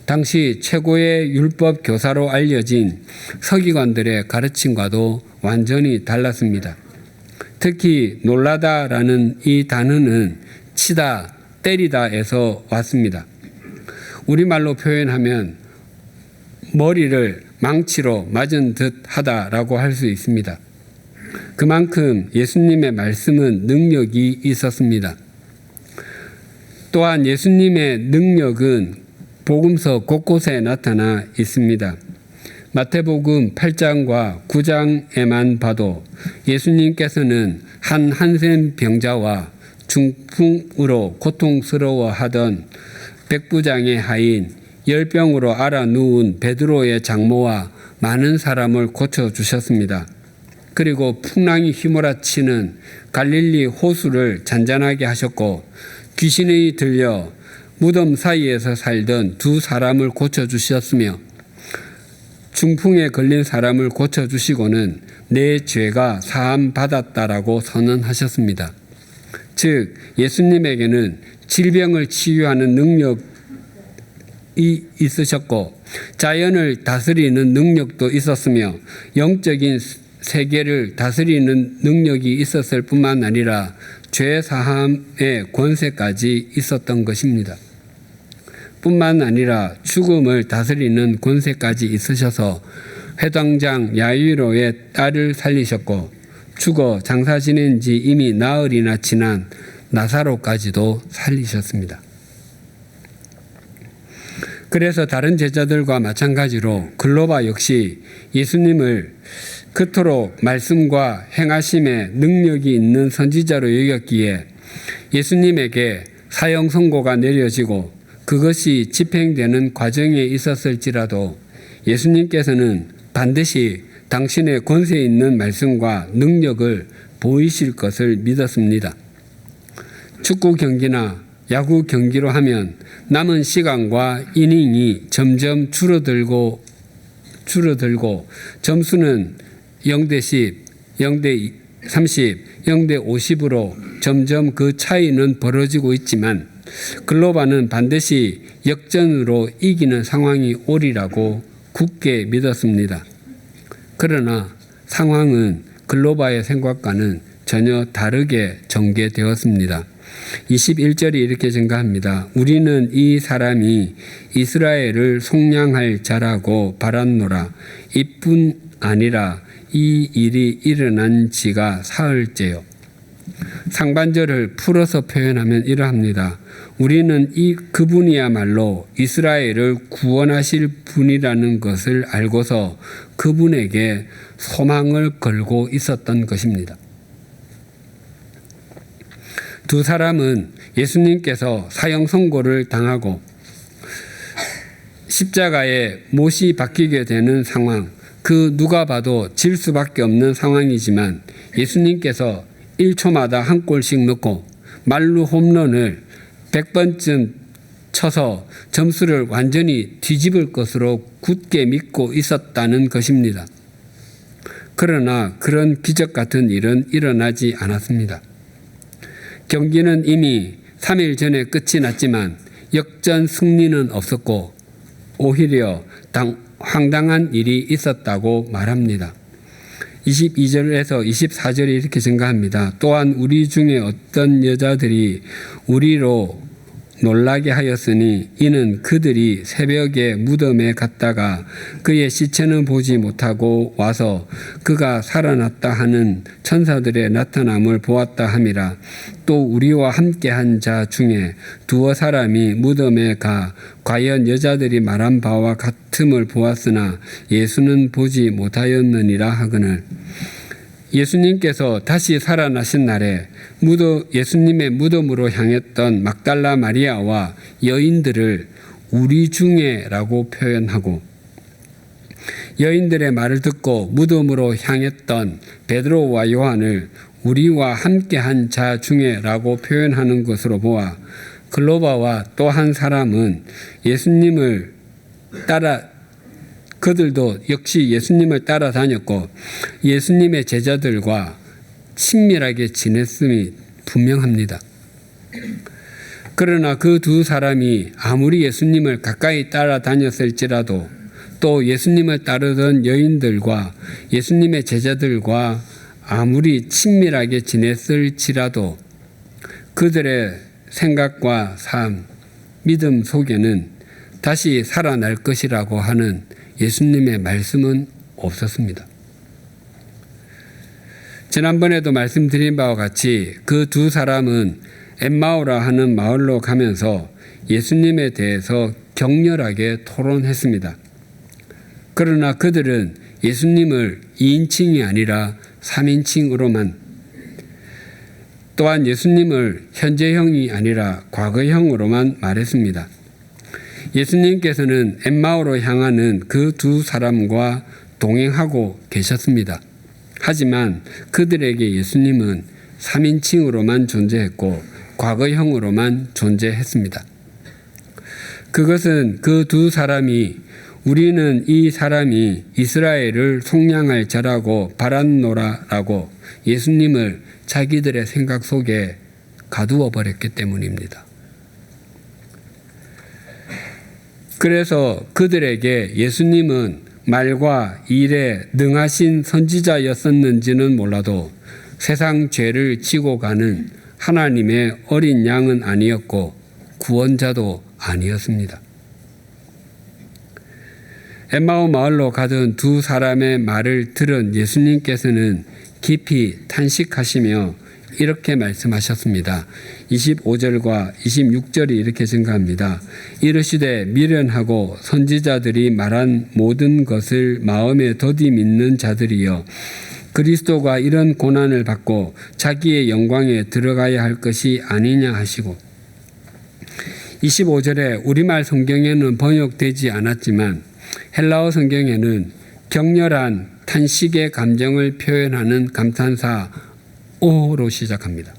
당시 최고의 율법 교사로 알려진 서기관들의 가르침과도 완전히 달랐습니다. 특히 놀라다라는 이 단어는 치다, 때리다에서 왔습니다. 우리말로 표현하면 머리를 망치로 맞은 듯 하다라고 할 수 있습니다. 그만큼 예수님의 말씀은 능력이 있었습니다. 또한 예수님의 능력은 복음서 곳곳에 나타나 있습니다. 마태복음 8장과 9장에만 봐도 예수님께서는 한 한센 병자와 중풍으로 고통스러워하던 백부장의 하인, 열병으로 앓아 누운 베드로의 장모와 많은 사람을 고쳐주셨습니다. 그리고 풍랑이 휘몰아치는 갈릴리 호수를 잔잔하게 하셨고 귀신이 들려 무덤 사이에서 살던 두 사람을 고쳐주셨으며 중풍에 걸린 사람을 고쳐주시고는 내 죄가 사함받았다라고 선언하셨습니다. 즉 예수님에게는 질병을 치유하는 능력이 있으셨고 자연을 다스리는 능력도 있었으며 영적인 세계를 다스리는 능력이 있었을 뿐만 아니라 죄 사함의 권세까지 있었던 것입니다. 뿐만 아니라 죽음을 다스리는 권세까지 있으셔서 회당장 야이로의 딸을 살리셨고 죽어 장사 지낸 지 이미 나흘이나 지난 나사로까지도 살리셨습니다. 그래서 다른 제자들과 마찬가지로 글로바 역시 예수님을 그토록 말씀과 행하심에 능력이 있는 선지자로 여겼기에 예수님에게 사형 선고가 내려지고 그것이 집행되는 과정에 있었을지라도 예수님께서는 반드시 당신의 권세 있는 말씀과 능력을 보이실 것을 믿었습니다. 축구 경기나 야구 경기로 하면 남은 시간과 이닝이 점점 줄어들고 점수는 0대 10, 0대 30, 0대 50으로 점점 그 차이는 벌어지고 있지만 글로바는 반드시 역전으로 이기는 상황이 오리라고 굳게 믿었습니다. 그러나 상황은 글로바의 생각과는 전혀 다르게 전개되었습니다. 21절이 이렇게 증가합니다. 우리는 이 사람이 이스라엘을 속량할 자라고 바랐노라. 이뿐 아니라 이 일이 일어난 지가 사흘째요. 상반절을 풀어서 표현하면 이러합니다. 우리는 그분이야말로 이스라엘을 구원하실 분이라는 것을 알고서 그분에게 소망을 걸고 있었던 것입니다. 두 사람은 예수님께서 사형 선고를 당하고 십자가에 못이 박히게 되는 상황, 그 누가 봐도 질 수밖에 없는 상황이지만 예수님께서 1초마다 한 골씩 넣고 말루 홈런을 100번쯤 쳐서 점수를 완전히 뒤집을 것으로 굳게 믿고 있었다는 것입니다. 그러나 그런 기적 같은 일은 일어나지 않았습니다. 경기는 이미 3일 전에 끝이 났지만 역전 승리는 없었고 오히려 황당한 일이 있었다고 말합니다. 22절에서 24절에 이렇게 증가합니다. 또한 우리 중에 어떤 여자들이 우리로 놀라게 하였으니 이는 그들이 새벽에 무덤에 갔다가 그의 시체는 보지 못하고 와서 그가 살아났다 하는 천사들의 나타남을 보았다 함이라. 또 우리와 함께한 자 중에 두어 사람이 무덤에 가 과연 여자들이 말한 바와 같음을 보았으나 예수는 보지 못하였느니라 하거늘. 예수님께서 다시 살아나신 날에 예수님의 무덤으로 향했던 막달라 마리아와 여인들을 우리 중에라고 표현하고, 여인들의 말을 듣고 무덤으로 향했던 베드로와 요한을 우리와 함께한 자 중에라고 표현하는 것으로 보아 글로바와 또 한 사람은 예수님을 그들도 역시 예수님을 따라다녔고 예수님의 제자들과 친밀하게 지냈음이 분명합니다. 그러나 그 두 사람이 아무리 예수님을 가까이 따라다녔을지라도 또 예수님을 따르던 여인들과 예수님의 제자들과 아무리 친밀하게 지냈을지라도 그들의 생각과 삶, 믿음 속에는 다시 살아날 것이라고 하는 예수님의 말씀은 없었습니다. 지난번에도 말씀드린 바와 같이 그 두 사람은 엠마오라 하는 마을로 가면서 예수님에 대해서 격렬하게 토론했습니다. 그러나 그들은 예수님을 2인칭이 아니라 3인칭으로만, 또한 예수님을 현재형이 아니라 과거형으로만 말했습니다. 예수님께서는 엠마오로 향하는 그 두 사람과 동행하고 계셨습니다. 하지만 그들에게 예수님은 3인칭으로만 존재했고 과거형으로만 존재했습니다. 그것은 그 두 사람이 우리는 이 사람이 이스라엘을 속량할 자라고 바란노라라고 예수님을 자기들의 생각 속에 가두어 버렸기 때문입니다. 그래서 그들에게 예수님은 말과 일에 능하신 선지자였었는지는 몰라도 세상 죄를 지고 가는 하나님의 어린 양은 아니었고 구원자도 아니었습니다. 엠마오 마을로 가던 두 사람의 말을 들은 예수님께서는 깊이 탄식하시며 이렇게 말씀하셨습니다. 25절과 26절이 이렇게 증가합니다. 이르시되 미련하고 선지자들이 말한 모든 것을 마음에 더디 믿는 자들이여, 그리스도가 이런 고난을 받고 자기의 영광에 들어가야 할 것이 아니냐 하시고, 25절에 우리말 성경에는 번역되지 않았지만 헬라어 성경에는 격렬한 탄식의 감정을 표현하는 감탄사 오로 시작합니다.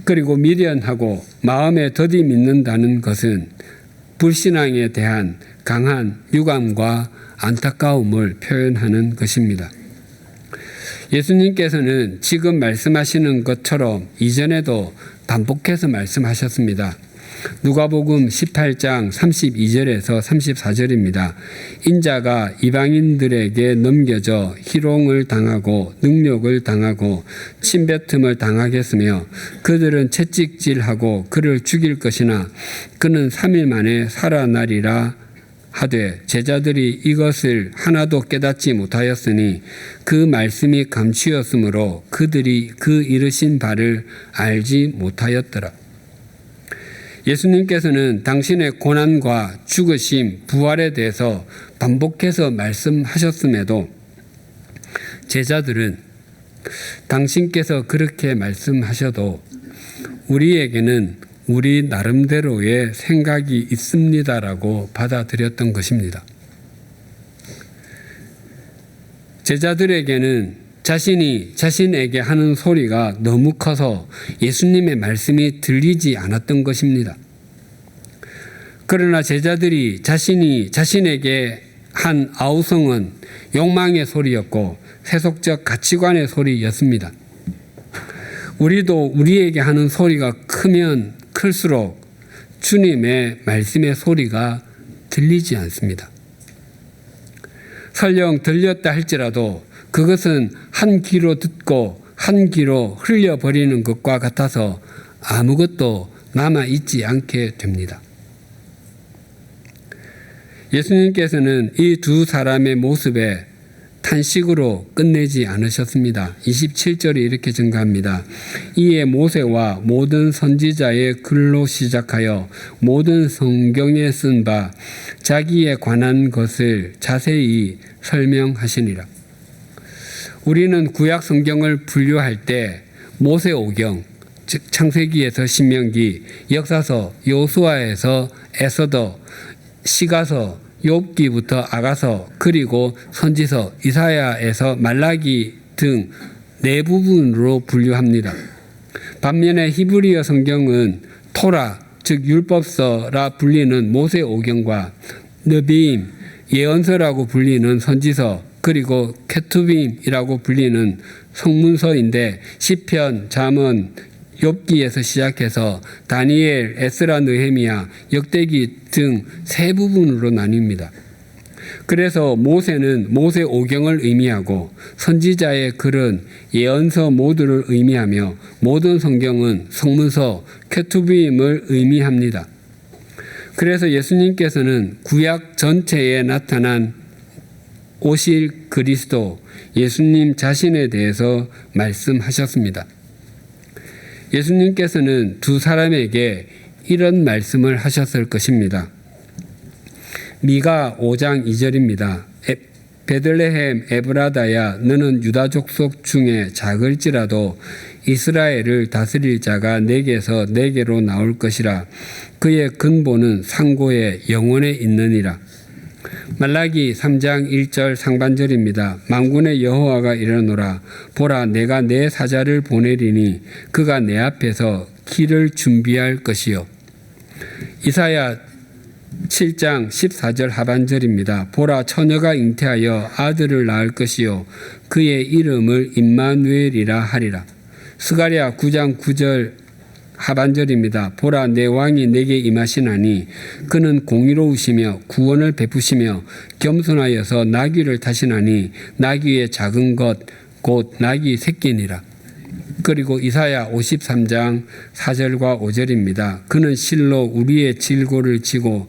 그리고 미련하고 마음에 더디 믿는다는 것은 불신앙에 대한 강한 유감과 안타까움을 표현하는 것입니다. 예수님께서는 지금 말씀하시는 것처럼 이전에도 반복해서 말씀하셨습니다. 누가복음 18장 32절에서 34절입니다. 인자가 이방인들에게 넘겨져 희롱을 당하고 능욕을 당하고 침뱉음을 당하겠으며 그들은 채찍질하고 그를 죽일 것이나 그는 3일 만에 살아나리라 하되, 제자들이 이것을 하나도 깨닫지 못하였으니 그 말씀이 감추었으므로 그들이 그 이르신 바를 알지 못하였더라. 예수님께서는 당신의 고난과 죽으심, 부활에 대해서 반복해서 말씀하셨음에도 제자들은 당신께서 그렇게 말씀하셔도 우리에게는 우리 나름대로의 생각이 있습니다라고 받아들였던 것입니다. 제자들에게는 자신이 자신에게 하는 소리가 너무 커서 예수님의 말씀이 들리지 않았던 것입니다. 그러나 제자들이 자신이 자신에게 한 아우성은 욕망의 소리였고 세속적 가치관의 소리였습니다. 우리도 우리에게 하는 소리가 크면 클수록 주님의 말씀의 소리가 들리지 않습니다. 설령 들렸다 할지라도 그것은 한 귀로 듣고 한 귀로 흘려버리는 것과 같아서 아무것도 남아있지 않게 됩니다. 예수님께서는 이 두 사람의 모습에 탄식으로 끝내지 않으셨습니다. 27절이 이렇게 증가합니다. 이에 모세와 모든 선지자의 글로 시작하여 모든 성경에 쓴 바 자기에 관한 것을 자세히 설명하시니라. 우리는 구약 성경을 분류할 때 모세오경, 즉 창세기에서 신명기, 역사서, 여호수아에서 에스더, 시가서, 욥기부터 아가서, 그리고 선지서, 이사야에서 말라기 등 네 부분으로 분류합니다. 반면에 히브리어 성경은 토라, 즉 율법서라 불리는 모세오경과 느비임, 예언서라고 불리는 선지서, 그리고 케투빔이라고 불리는 성문서인데 시편, 잠언, 욥기에서 시작해서 다니엘, 에스라, 느헤미야, 역대기 등 세 부분으로 나뉩니다. 그래서 모세는 모세오경을 의미하고 선지자의 글은 예언서 모두를 의미하며 모든 성경은 성문서, 케투빔을 의미합니다. 그래서 예수님께서는 구약 전체에 나타난 오실 그리스도, 예수님 자신에 대해서 말씀하셨습니다. 예수님께서는 두 사람에게 이런 말씀을 하셨을 것입니다. 미가 5장 2절입니다. 베들레헴 에브라다야, 너는 유다 족속 중에 작을지라도 이스라엘을 다스릴 자가 내게서 내게로 나올 것이라. 그의 근본은 상고에 영원에 있느니라. 말라기 3장 1절 상반절입니다. 만군의 여호와가 이르노라. 보라, 내가 내 사자를 보내리니 그가 내 앞에서 길을 준비할 것이요. 이사야 7장 14절 하반절입니다. 보라, 처녀가 잉태하여 아들을 낳을 것이요 그의 이름을 임마누엘이라 하리라. 스가랴 9장 9절 하반절입니다. 보라, 내 왕이 내게 임하시나니 그는 공의로우시며 구원을 베푸시며 겸손하여서 나귀를 타시나니 나귀의 작은 것 곧 나귀 새끼니라. 그리고 이사야 53장 4절과 5절입니다. 그는 실로 우리의 질고를 지고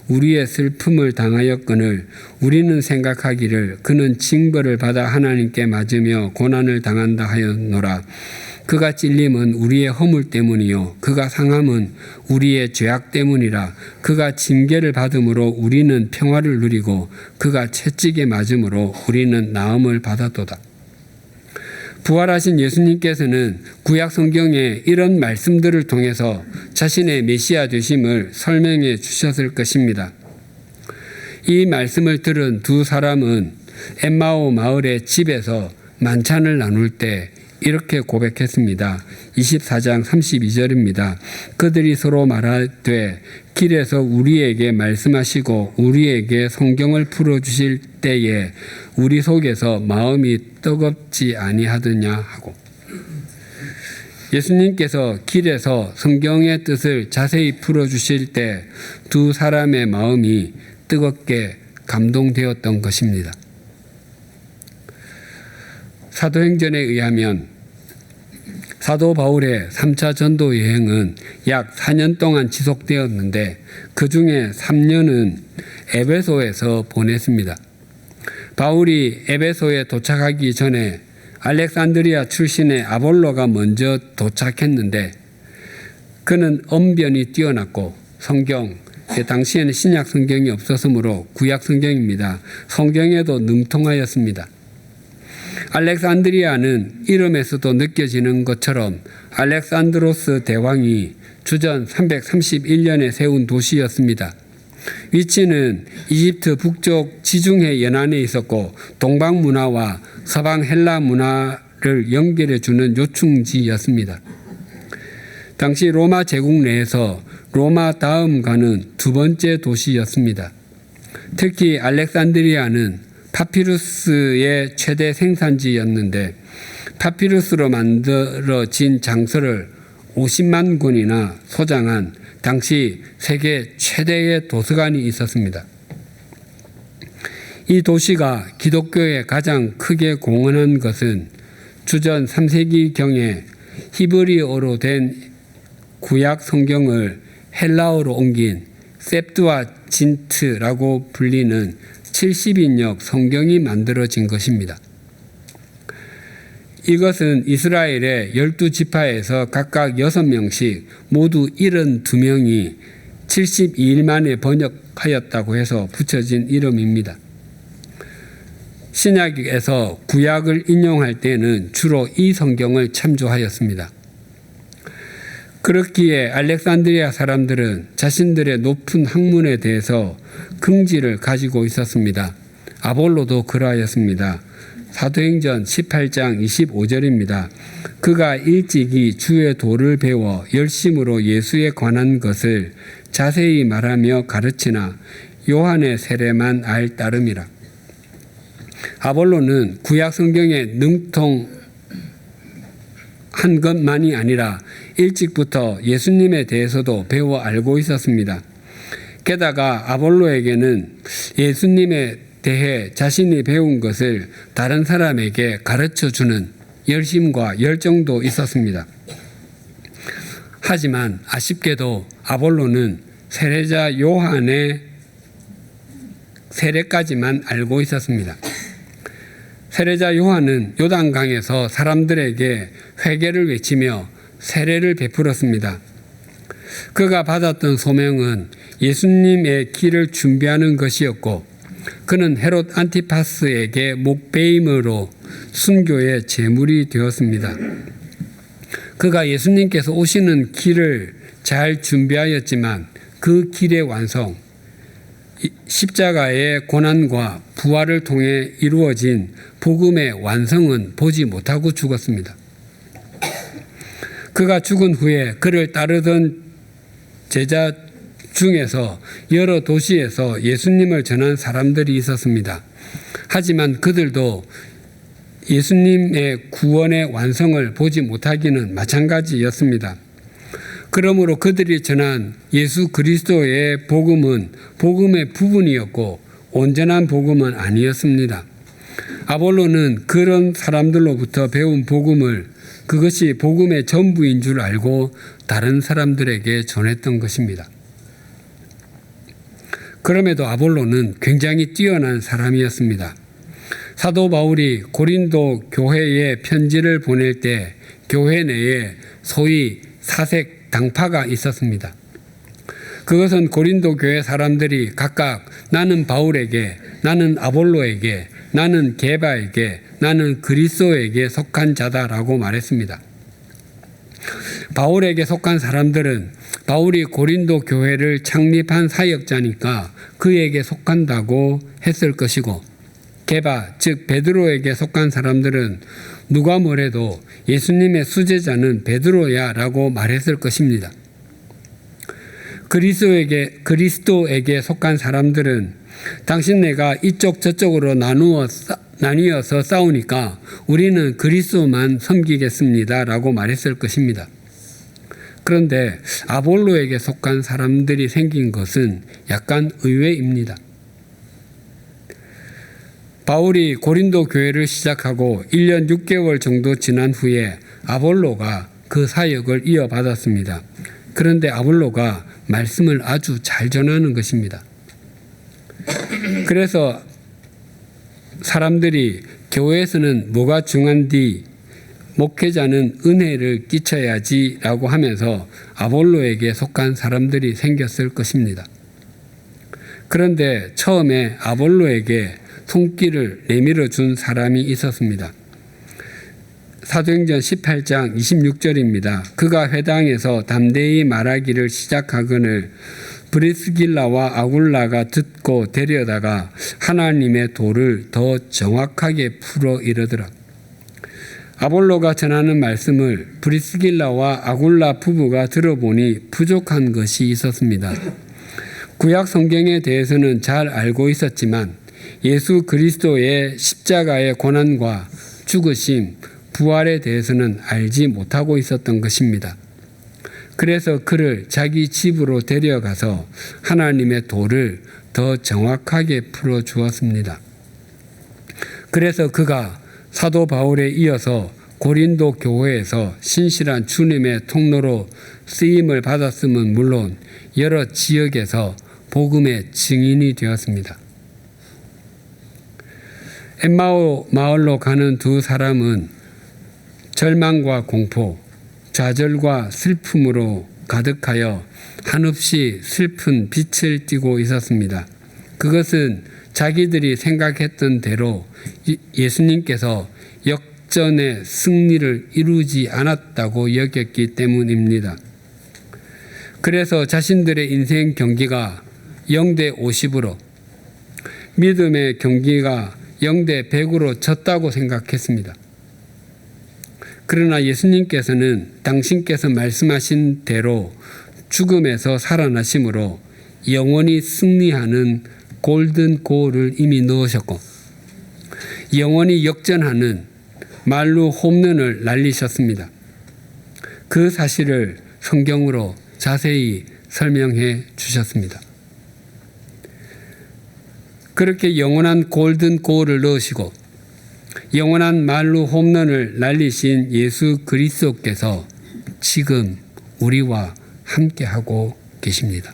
우리의 슬픔을 당하였거늘 우리는 생각하기를 그는 징벌을 받아 하나님께 맞으며 고난을 당한다 하였노라. 그가 찔림은 우리의 허물 때문이요 그가 상함은 우리의 죄악 때문이라. 그가 징계를 받음으로 우리는 평화를 누리고 그가 채찍에 맞음으로 우리는 나음을 받았도다. 부활하신 예수님께서는 구약 성경에 이런 말씀들을 통해서 자신의 메시아 되심을 설명해 주셨을 것입니다. 이 말씀을 들은 두 사람은 엠마오 마을의 집에서 만찬을 나눌 때 이렇게 고백했습니다. 24장 32절입니다. 그들이 서로 말하되 길에서 우리에게 말씀하시고 우리에게 성경을 풀어주실 때에 우리 속에서 마음이 뜨겁지 아니하더냐 하고, 예수님께서 길에서 성경의 뜻을 자세히 풀어주실 때 두 사람의 마음이 뜨겁게 감동되었던 것입니다. 사도행전에 의하면 사도 바울의 3차 전도 여행은 약 4년 동안 지속되었는데 그 중에 3년은 에베소에서 보냈습니다. 바울이 에베소에 도착하기 전에 알렉산드리아 출신의 아볼로가 먼저 도착했는데 그는 언변이 뛰어났고 성경, 당시에는 신약 성경이 없었으므로 구약 성경입니다. 성경에도 능통하였습니다. 알렉산드리아는 이름에서도 느껴지는 것처럼 알렉산드로스 대왕이 주전 331년에 세운 도시였습니다. 위치는 이집트 북쪽 지중해 연안에 있었고 동방 문화와 서방 헬라 문화를 연결해 주는 요충지였습니다. 당시 로마 제국 내에서 로마 다음 가는 두 번째 도시였습니다. 특히 알렉산드리아는 파피루스의 최대 생산지였는데 파피루스로 만들어진 장서를 50만 권이나 소장한 당시 세계 최대의 도서관이 있었습니다. 이 도시가 기독교에 가장 크게 공헌한 것은 주전 3세기경에 히브리어로 된 구약 성경을 헬라어로 옮긴 셉두아진트라고 불리는 70인역 성경이 만들어진 것입니다. 이것은 이스라엘의 12지파에서 각각 6명씩 모두 72명이 72일 만에 번역하였다고 해서 붙여진 이름입니다. 신약에서 구약을 인용할 때는 주로 이 성경을 참조하였습니다. 그렇기에 알렉산드리아 사람들은 자신들의 높은 학문에 대해서 긍지를 가지고 있었습니다. 아볼로도 그러하였습니다. 사도행전 18장 25절입니다. 그가 일찍이 주의 도를 배워 열심으로 예수에 관한 것을 자세히 말하며 가르치나 요한의 세례만 알 따름이라. 아볼로는 구약 성경에 능통한 것만이 아니라 일찍부터 예수님에 대해서도 배워 알고 있었습니다. 게다가 아볼로에게는 예수님에 대해 자신이 배운 것을 다른 사람에게 가르쳐주는 열심과 열정도 있었습니다. 하지만 아쉽게도 아볼로는 세례자 요한의 세례까지만 알고 있었습니다. 세례자 요한은 요단강에서 사람들에게 회개를 외치며 세례를 베풀었습니다. 그가 받았던 소명은 예수님의 길을 준비하는 것이었고 그는 헤롯 안티파스에게 목베임으로 순교의 제물이 되었습니다. 그가 예수님께서 오시는 길을 잘 준비하였지만 그 길의 완성, 십자가의 고난과 부활을 통해 이루어진 복음의 완성은 보지 못하고 죽었습니다. 그가 죽은 후에 그를 따르던 제자 중에서 여러 도시에서 예수님을 전한 사람들이 있었습니다. 하지만 그들도 예수님의 구원의 완성을 보지 못하기는 마찬가지였습니다. 그러므로 그들이 전한 예수 그리스도의 복음은 복음의 부분이었고 온전한 복음은 아니었습니다. 아볼로는 그런 사람들로부터 배운 복음을 그것이 복음의 전부인 줄 알고 다른 사람들에게 전했던 것입니다. 그럼에도 아볼로는 굉장히 뛰어난 사람이었습니다. 사도 바울이 고린도 교회에 편지를 보낼 때 교회 내에 소위 사색 당파가 있었습니다. 그것은 고린도 교회 사람들이 각각 나는 바울에게, 나는 아볼로에게, 나는 게바에게, 나는 그리스도에게 속한 자다라고 말했습니다. 바울에게 속한 사람들은 바울이 고린도 교회를 창립한 사역자니까 그에게 속한다고 했을 것이고 게바 즉 베드로에게 속한 사람들은 누가 뭐래도 예수님의 수제자는 베드로야 라고 말했을 것입니다. 그리스도에게 속한 사람들은 당신네가 이쪽 저쪽으로 나뉘어서 싸우니까 우리는 그리스도만 섬기겠습니다 라고 말했을 것입니다. 그런데 아볼로에게 속한 사람들이 생긴 것은 약간 의외입니다. 바울이 고린도 교회를 시작하고 1년 6개월 정도 지난 후에 아볼로가 그 사역을 이어받았습니다. 그런데 아볼로가 말씀을 아주 잘 전하는 것입니다. 그래서 사람들이 교회에서는 뭐가 중요한디 목회자는 은혜를 끼쳐야지 라고 하면서 아볼로에게 속한 사람들이 생겼을 것입니다. 그런데 처음에 아볼로에게 손길을 내밀어 준 사람이 있었습니다. 사도행전 18장 26절입니다. 그가 회당에서 담대히 말하기를 시작하거늘 브리스길라와 아굴라가 듣고 데려다가 하나님의 도를 더 정확하게 풀어 이르더라. 아볼로가 전하는 말씀을 브리스길라와 아굴라 부부가 들어보니 부족한 것이 있었습니다. 구약 성경에 대해서는 잘 알고 있었지만 예수 그리스도의 십자가의 고난과 죽으심, 부활에 대해서는 알지 못하고 있었던 것입니다. 그래서 그를 자기 집으로 데려가서 하나님의 도를 더 정확하게 풀어 주었습니다. 그래서 그가 사도 바울에 이어서 고린도 교회에서 신실한 주님의 통로로 쓰임을 받았음은 물론 여러 지역에서 복음의 증인이 되었습니다. 엠마오 마을로 가는 두 사람은 절망과 공포, 좌절과 슬픔으로 가득하여 한없이 슬픈 빛을 띠고 있었습니다. 그것은 자기들이 생각했던 대로 예수님께서 역전의 승리를 이루지 않았다고 여겼기 때문입니다. 그래서 자신들의 인생 경기가 0대 50으로, 믿음의 경기가 0대 100으로 졌다고 생각했습니다. 그러나 예수님께서는 당신께서 말씀하신 대로 죽음에서 살아나심으로 영원히 승리하는 골든 골을 이미 넣으셨고 영원히 역전하는 말루 홈런을 날리셨습니다. 그 사실을 성경으로 자세히 설명해 주셨습니다. 그렇게 영원한 골든 골을 넣으시고 영원한 말루 홈런을 날리신 예수 그리스도께서 지금 우리와 함께하고 계십니다.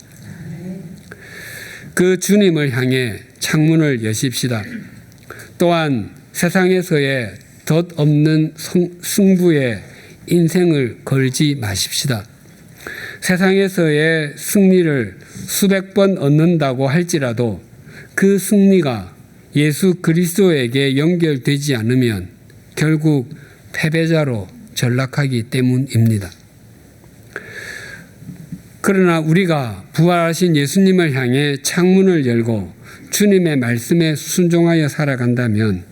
그 주님을 향해 창문을 여십시다. 또한 세상에서의 덧없는 승부에 인생을 걸지 마십시다. 세상에서의 승리를 수백 번 얻는다고 할지라도 그 승리가 예수 그리스도에게 연결되지 않으면 결국 패배자로 전락하기 때문입니다. 그러나 우리가 부활하신 예수님을 향해 창문을 열고 주님의 말씀에 순종하여 살아간다면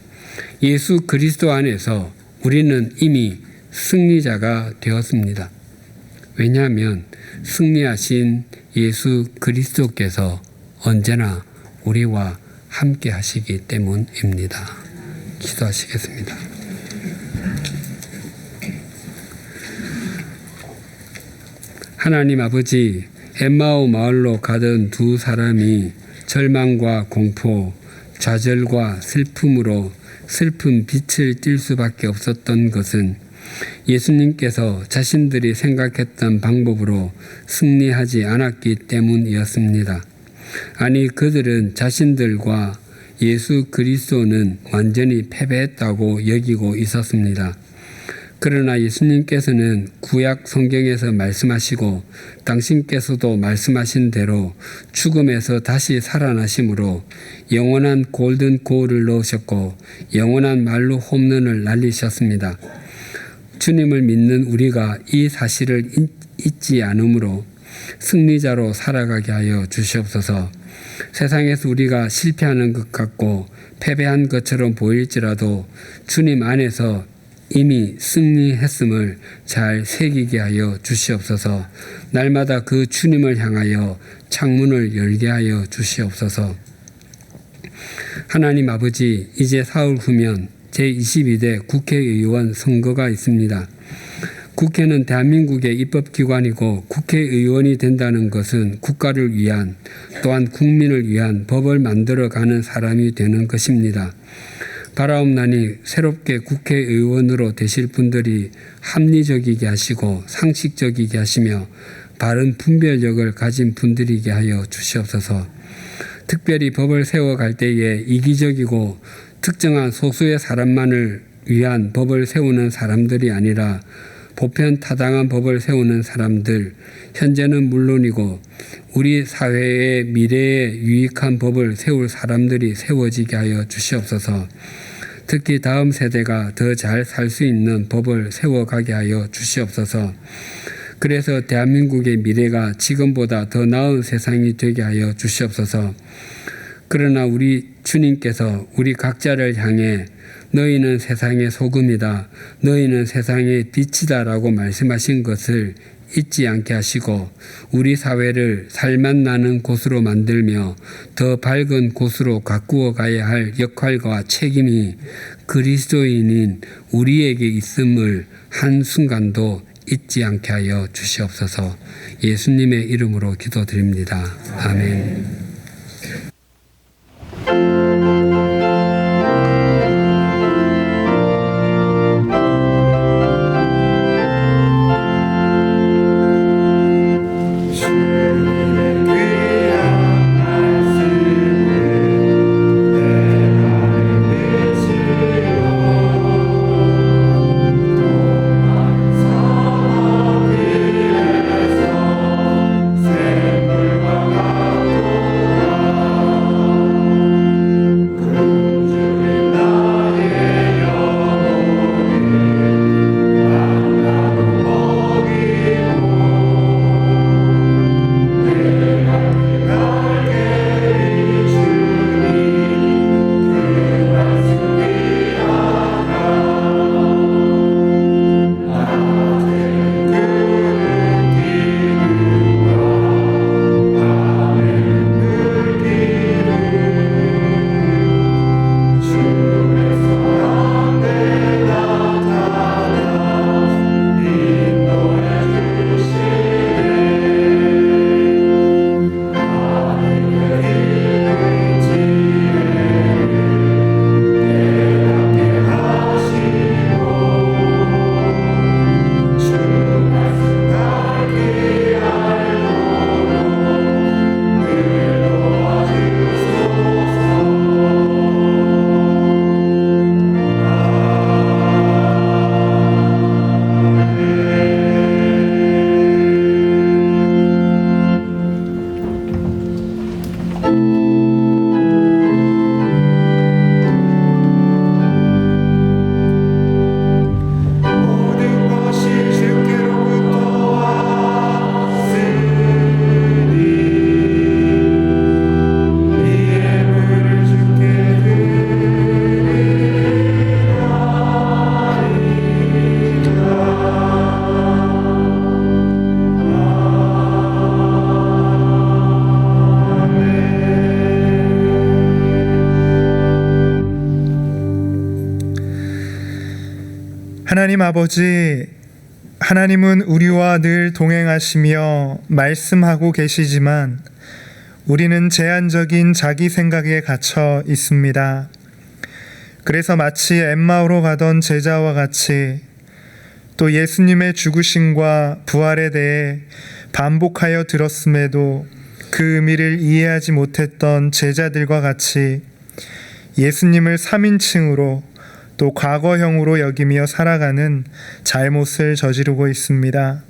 예수 그리스도 안에서 우리는 이미 승리자가 되었습니다. 왜냐하면 승리하신 예수 그리스도께서 언제나 우리와 함께 하시기 때문입니다. 기도하시겠습니다. 하나님 아버지, 엠마오 마을로 가던 두 사람이 절망과 공포, 좌절과 슬픔으로 슬픈 빛을 띨 수밖에 없었던 것은 예수님께서 자신들이 생각했던 방법으로 승리하지 않았기 때문이었습니다. 아니, 그들은 자신들과 예수 그리스도는 완전히 패배했다고 여기고 있었습니다. 그러나 예수님께서는 구약 성경에서 말씀하시고 당신께서도 말씀하신 대로 죽음에서 다시 살아나심으로 영원한 골든 골을 넣으셨고 영원한 말로 홈런을 날리셨습니다. 주님을 믿는 우리가 이 사실을 잊지 않으므로 승리자로 살아가게 하여 주시옵소서. 세상에서 우리가 실패하는 것 같고 패배한 것처럼 보일지라도 주님 안에서 이미 승리했음을 잘 새기게 하여 주시옵소서. 날마다 그 주님을 향하여 창문을 열게 하여 주시옵소서. 하나님 아버지, 이제 사흘 후면 제22대 국회의원 선거가 있습니다. 국회는 대한민국의 입법기관이고 국회의원이 된다는 것은 국가를 위한 또한 국민을 위한 법을 만들어가는 사람이 되는 것입니다. 바라옵나니 새롭게 국회의원으로 되실 분들이 합리적이게 하시고 상식적이게 하시며 바른 분별력을 가진 분들이게 하여 주시옵소서. 특별히 법을 세워갈 때에 이기적이고 특정한 소수의 사람만을 위한 법을 세우는 사람들이 아니라 보편 타당한 법을 세우는 사람들, 현재는 물론이고 우리 사회의 미래에 유익한 법을 세울 사람들이 세워지게 하여 주시옵소서. 특히 다음 세대가 더 잘 살 수 있는 법을 세워가게 하여 주시옵소서. 그래서 대한민국의 미래가 지금보다 더 나은 세상이 되게 하여 주시옵소서. 그러나 우리 주님께서 우리 각자를 향해 너희는 세상의 소금이다, 너희는 세상의 빛이다 라고 말씀하신 것을 잊지 않게 하시고 우리 사회를 살맛 나는 곳으로 만들며 더 밝은 곳으로 가꾸어 가야 할 역할과 책임이 그리스도인인 우리에게 있음을 한순간도 잊지 않게 하여 주시옵소서. 예수님의 이름으로 기도드립니다. 아멘. 하나님 아버지, 하나님은 우리와 늘 동행하시며 말씀하고 계시지만 우리는 제한적인 자기 생각에 갇혀 있습니다. 그래서 마치 엠마오로 가던 제자와 같이 또 예수님의 죽으심과 부활에 대해 반복하여 들었음에도 그 의미를 이해하지 못했던 제자들과 같이 예수님을 3인칭으로 또 과거형으로 여기며 살아가는 잘못을 저지르고 있습니다.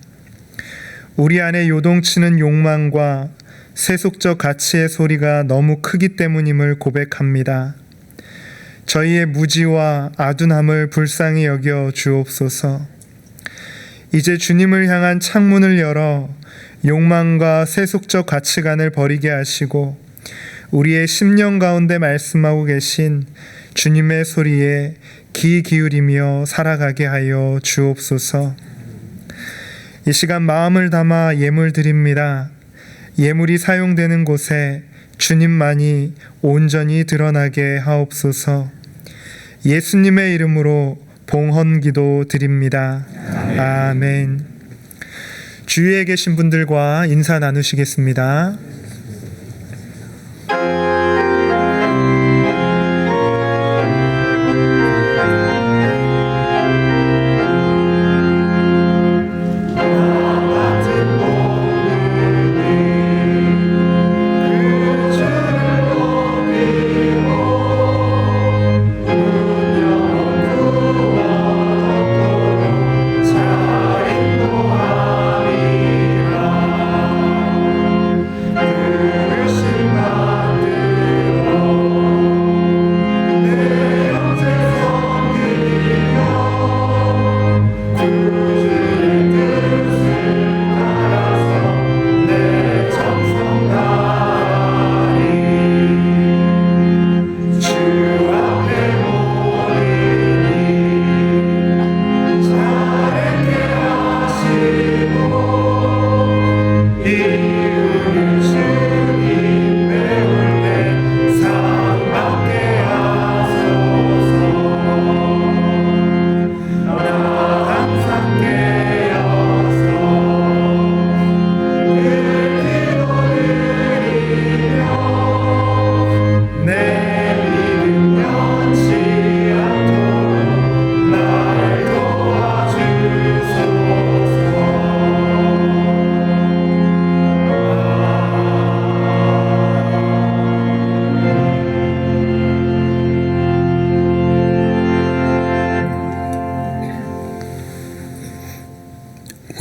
우리 안에 요동치는 욕망과 세속적 가치의 소리가 너무 크기 때문임을 고백합니다. 저희의 무지와 아둔함을 불쌍히 여겨 주옵소서. 이제 주님을 향한 창문을 열어 욕망과 세속적 가치관을 버리게 하시고 우리의 심령 가운데 말씀하고 계신 주님의 소리에 귀 기울이며 살아가게 하여 주옵소서. 이 시간 마음을 담아 예물 드립니다. 예물이 사용되는 곳에 주님만이 온전히 드러나게 하옵소서. 예수님의 이름으로 봉헌기도 드립니다. 아멘. 주위에 계신 분들과 인사 나누시겠습니다.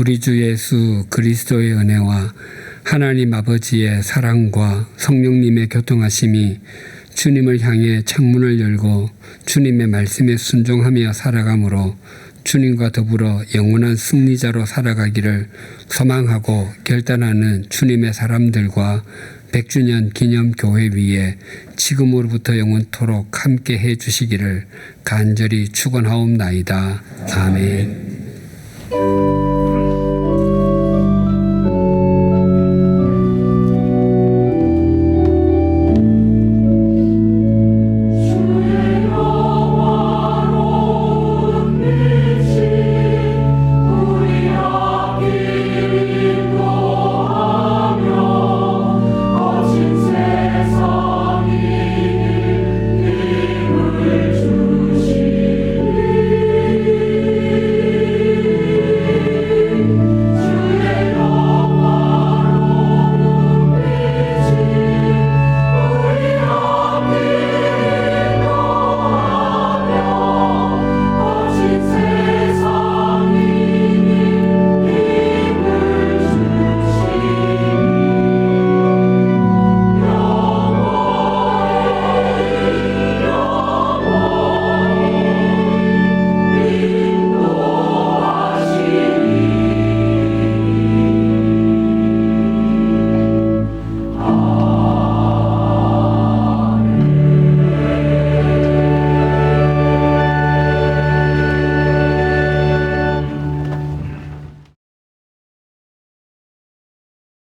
우리 주 예수 그리스도의 은혜와 하나님 아버지의 사랑과 성령님의 교통하심이 주님을 향해 창문을 열고 주님의 말씀에 순종하며 살아감으로 주님과 더불어 영원한 승리자로 살아가기를 소망하고 결단하는 주님의 사람들과 100주년 기념 교회 위에 지금으로부터 영원토록 함께 해 주시기를 간절히 축원하옵나이다. 아멘.